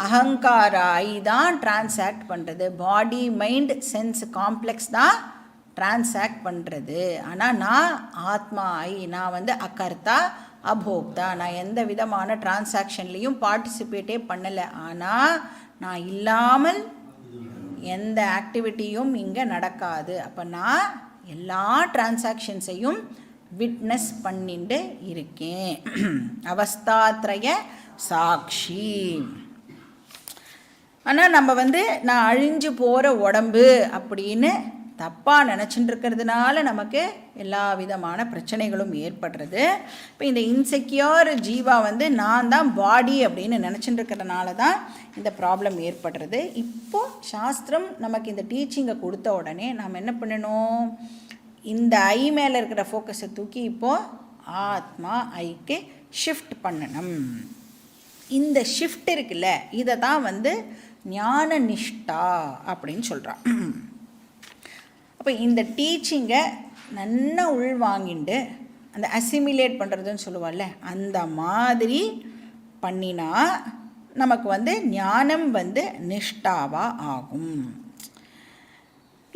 அகங்கார ஐ தான் டிரான்சாக்ட் பண்ணுறது. பாடி மைண்ட் சென்ஸ் காம்ப்ளெக்ஸ் தான் டிரான்சாக்ட் பண்ணுறது. ஆனால் நான் ஆத்மா ஐ, நான் அகர்த்தா அபோக்தா, நான் எந்த விதமான டிரான்சாக்ஷன்லேயும் பார்ட்டிசிபேட்டே பண்ணலை. ஆனால் நான் இல்லாமல் எந்த ஆக்டிவிட்டியும் இங்கே நடக்காது. அப்போ நான் எல்லா டிரான்சாக்ஷன்ஸையும் விட்னஸ் பண்ணிட்டு இருக்கேன். அவஸ்தாத்ரய சாட்சி. ஆனால் நம்ம நான் அழிஞ்சு போகிற உடம்பு அப்படின்னு தப்பாக நினச்சிட்டு இருக்கிறதுனால நமக்கு எல்லா விதமான பிரச்சனைகளும் ஏற்படுறது. இப்போ இந்த இன்செக்யூர் ஜீவா நான் தான் பாடி அப்படின்னு நினச்சிட்டு இருக்கிறதுனால தான் இந்த ப்ராப்ளம் ஏற்படுறது. இப்போது சாஸ்திரம் நமக்கு இந்த டீச்சிங்கை கொடுத்த உடனே நாம் என்ன பண்ணணும்? இந்த ஐ மேலே இருக்கிற ஃபோக்கஸை தூக்கி இப்போது ஆத்மா ஐக்கு ஷிஃப்ட் பண்ணணும். இந்த ஷிஃப்ட் இருக்குல்ல, இதை தான் ஞான நிஷ்டா அப்படின்னு சொல்கிறான். அப்போ இந்த டீச்சிங்கை நல்லா உள்வாங்கிண்டு அந்த அசிமிலேட் பண்ணுறதுன்னு சொல்லுவாள்ல, அந்த மாதிரி பண்ணினா நமக்கு ஞானம் நிஷ்டாவாக ஆகும்.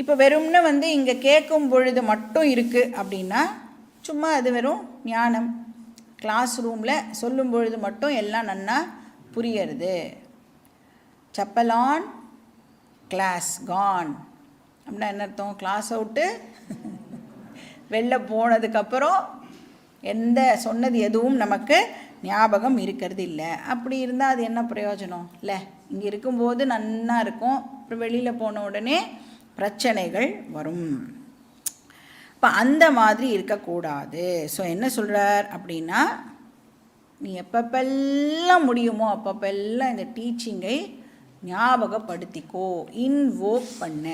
இப்போ வெறும்னு இங்கே கேட்கும் பொழுது மட்டும் இருக்குது அப்படின்னா சும்மா அது வெறும் ஞானம். கிளாஸ் ரூமில் சொல்லும் பொழுது மட்டும் எல்லாம் நன்னா புரியறது. சப்பலான் கிளாஸ் கான் அப்படின்னா என்ன அர்த்தம்? கிளாஸ் அவுட்டு வெளில போனதுக்கப்புறம் எந்த சொன்னது எதுவும் நமக்கு ஞாபகம் இருக்கிறது இல்லை. அப்படி இருந்தால் அது என்ன பிரயோஜனம் இல்லை? இங்கே இருக்கும்போது நன்னா இருக்கும், அப்புறம் வெளியில் போன உடனே பிரச்சனைகள் வரும். இப்போ அந்த மாதிரி இருக்கக்கூடாது. ஸோ என்ன சொல்கிறார் அப்படின்னா, நீ எப்பப்பெல்லாம் முடியுமோ அப்பப்பெல்லாம் இந்த டீச்சிங்கை ஞாபகப்படுத்திக்கோ, இன்வோக் பண்ண.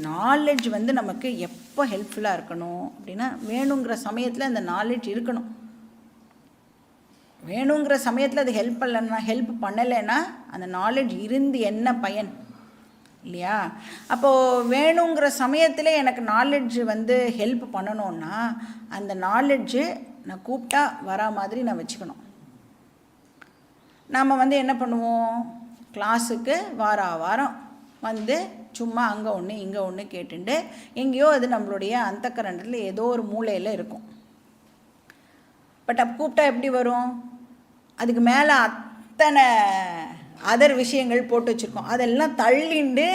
நாலேஜ் நமக்கு எப்போ ஹெல்ப்ஃபுல்லாக இருக்கணும் அப்படின்னா, வேணுங்கிற சமயத்தில் அந்த நாலேஜ் இருக்கணும். வேணுங்கிற சமயத்தில் அது ஹெல்ப் பண்ணலைன்னா அந்த நாலேஜ் இருந்து என்ன பயன் இல்லையா? அப்போது வேணுங்கிற சமயத்தில் எனக்கு நாலேஜ் ஹெல்ப் பண்ணணுன்னா அந்த நாலேஜு நான் கூப்பிட்டா வரா மாதிரி நான் வச்சுக்கணும். நாம் வந்து என்ன பண்ணுவோம், கிளாஸுக்கு வாரம் வந்து சும்மா அங்கே ஒன்று இங்கே ஒன்று கேட்டுண்டு எங்கேயோ அது நம்மளுடைய அந்தக்கரணத்தில் ஏதோ ஒரு மூலையில் இருக்கும். பட் அப்போ கூப்பிட்டா எப்படி வரும், அதுக்கு மேலே அத்தனை அதர் விஷயங்கள் போட்டு வச்சுருக்கோம், அதெல்லாம் தள்ளிண்டு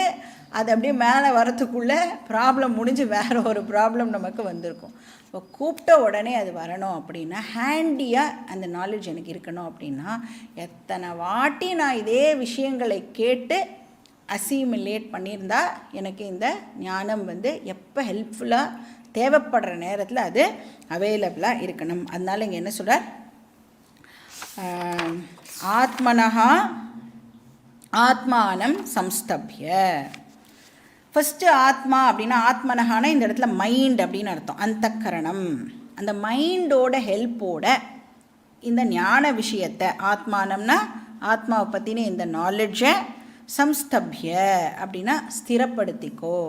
அது அப்படியே மேலே வரத்துக்குள்ளே ப்ராப்ளம் முடிஞ்சு வேறு ஒரு ப்ராப்ளம் நமக்கு வந்திருக்கும். இப்போ கூப்பிட்ட உடனே அது வரணும் அப்படின்னா, ஹேண்டியாக அந்த நாலேஜ் எனக்கு இருக்கணும் அப்படின்னா, எத்தனை வாட்டி நான் இதே விஷயங்களை கேட்டு அசிமிலேட் பண்ணியிருந்தா எனக்கு இந்த ஞானம் வந்து எப்போ ஹெல்ப்ஃபுல்லாக தேவைப்படுற நேரத்தில் அது அவைலபிளாக இருக்கணும். அதனால் இங்கே என்ன சொல்கிறார், ஆத்மனஹா ஆத்மானம் சம்ஸ்தப்ய. ஃபஸ்ட்டு ஆத்மா அப்படின்னா, ஆத்மனஹானா இந்த இடத்துல மைண்ட் அப்படின்னு அர்த்தம், அந்தக்கரணம். அந்த மைண்டோட ஹெல்ப்போட இந்த ஞான விஷயத்தை, ஆத்மானம்னா ஆத்மாவை பற்றின இந்த நாலெட்ஜை, சம்ஸ்தப்ய அப்படின்னா ஸ்திரப்படுத்திக்கோ.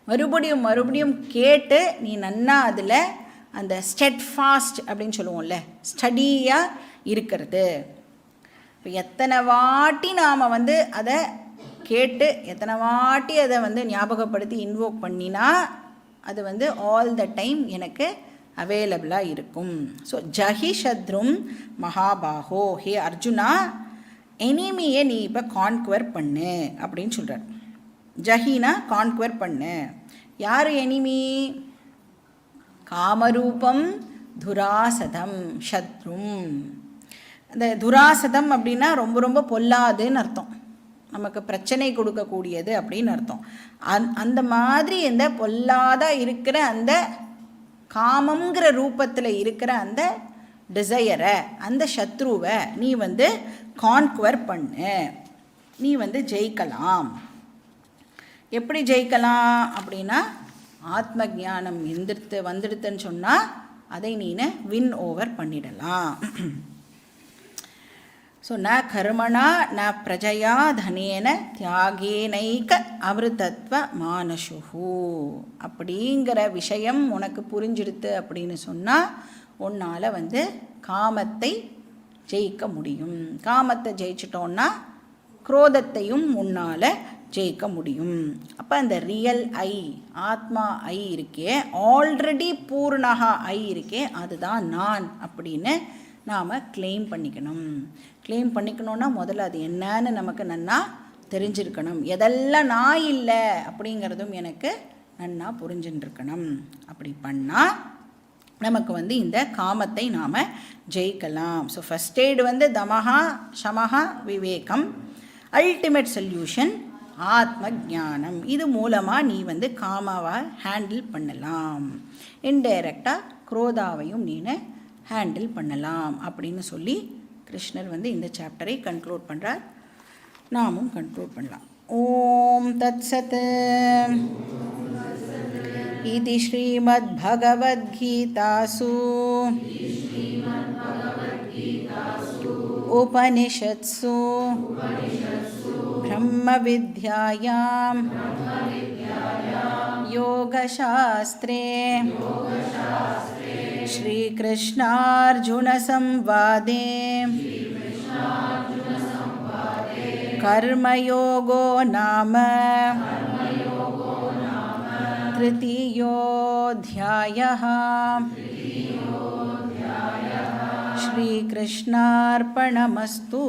மறுபடியும் கேட்டு நீ நன்னா அதில் அந்த ஸ்டெட்ஃபாஸ்ட் அப்படின்னு சொல்லுவோம்ல, ஸ்டடியாக இருக்கிறது. இப்போ எத்தனை வாட்டி நாம் வந்து அதை கேட்டு எத்தனை வாட்டி அதை வந்து ஞாபகப்படுத்தி இன்வோக் பண்ணினா அது வந்து ஆல் த டைம் எனக்கு அவைலபிளாக இருக்கும். ஸோ ஜஹி சத்ரும் மகாபாகோ, ஹே அர்ஜுனா, எனிமியை நீ இப்போ கான்குவர் பண்ணு அப்படின்னு சொல்கிறார். ஜஹினா கான்குவர் பண்ணு. யார் எனிமி? காமரூபம் துராசதம் சத்ரும். அந்த துராசதம் அப்படின்னா ரொம்ப ரொம்ப பொல்லாதுன்னு அர்த்தம், நமக்கு பிரச்சனை கொடுக்கக்கூடியது அப்படின்னு அர்த்தம். அந்த மாதிரி இந்த பொல்லாத இருக்கிற அந்த காமங்கிற ரூபத்தில் இருக்கிற அந்த டிசையரை, அந்த சத்ருவை நீ வந்து கான்குவர் பண்ணு, நீ வந்து ஜெயிக்கலாம். எப்படி ஜெயிக்கலாம் அப்படின்னா, ஆத்ம ஞானம் வந்துடுத்துன்னு சொன்னால் அதை நீ வின் ஓவர் பண்ணிடலாம். ஸோ ந கர்மணா ந பிரஜயா தனேன தியாகேனைக்க அமிர்தத்வ மானசுஹு அப்படிங்கிற விஷயம் உனக்கு புரிஞ்சிடுத்து அப்படின்னு சொன்னால் உன்னால் வந்து காமத்தை ஜெயிக்க முடியும். காமத்தை ஜெயிச்சிட்டோன்னா குரோதத்தையும் உன்னால் ஜெயிக்க முடியும். அப்போ அந்த ரியல் ஐ, ஆத்மா ஐ இருக்கே, ஆல்ரெடி பூர்ணகா ஐ இருக்கே, அதுதான் நான் அப்படின்னு நாம் கிளைம் பண்ணிக்கணும். கிளைம் பண்ணிக்கணுன்னா முதல்ல அது என்னன்னு நமக்கு நன்னா தெரிஞ்சிருக்கணும். எதெல்லாம் நான் இல்லை அப்படிங்கிறதும் எனக்கு நன்னா புரிஞ்சுட்டுருக்கணும். அப்படி பண்ணால் நமக்கு வந்து இந்த காமத்தை நாம் ஜெயிக்கலாம். ஸோ ஃபஸ்ட் எய்டு வந்து தமஹா சமஹா விவேகம், அல்டிமேட் சொல்யூஷன் ஆத்ம ஞானம். இது மூலமாக நீ வந்து காமாவை ஹேண்டில் பண்ணலாம், இன்டைரக்டாக குரோதாவையும் நீ ஹேண்டில் பண்ணலாம் அப்படின்னு சொல்லி கிருஷ்ணர் வந்து இந்த சாப்டரை கன்க்ளூட் பண்ணுறார். நாமும் கன்க்ளூட் பண்ணலாம். ஓம் தத் சத். இது ஸ்ரீமத் பகவத்கீதாசு உபனிஷத்சு பிரம்ம வித்யாயாம் யோகசாஸ்திரே श्रीकृष्णार्जुन संवादे कर्मयोगो नाम तृतीयोऽध्यायः. श्रीकृष्णार्पणमस्तु.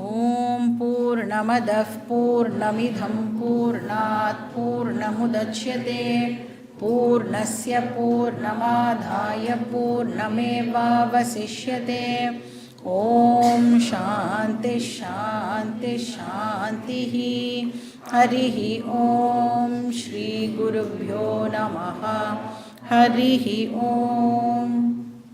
ॐ पूर्णमदः पूर्णमिदं पूर्णात् पूर्णमुदच्यते पूर्णस्य पूर्णमादाय पूर्णमेवावशिष्यते. ॐ शान्ति शान्ति शान्तिः. हरिः ॐ श्रीगुरुभ्यो नमः. हरिः ॐ.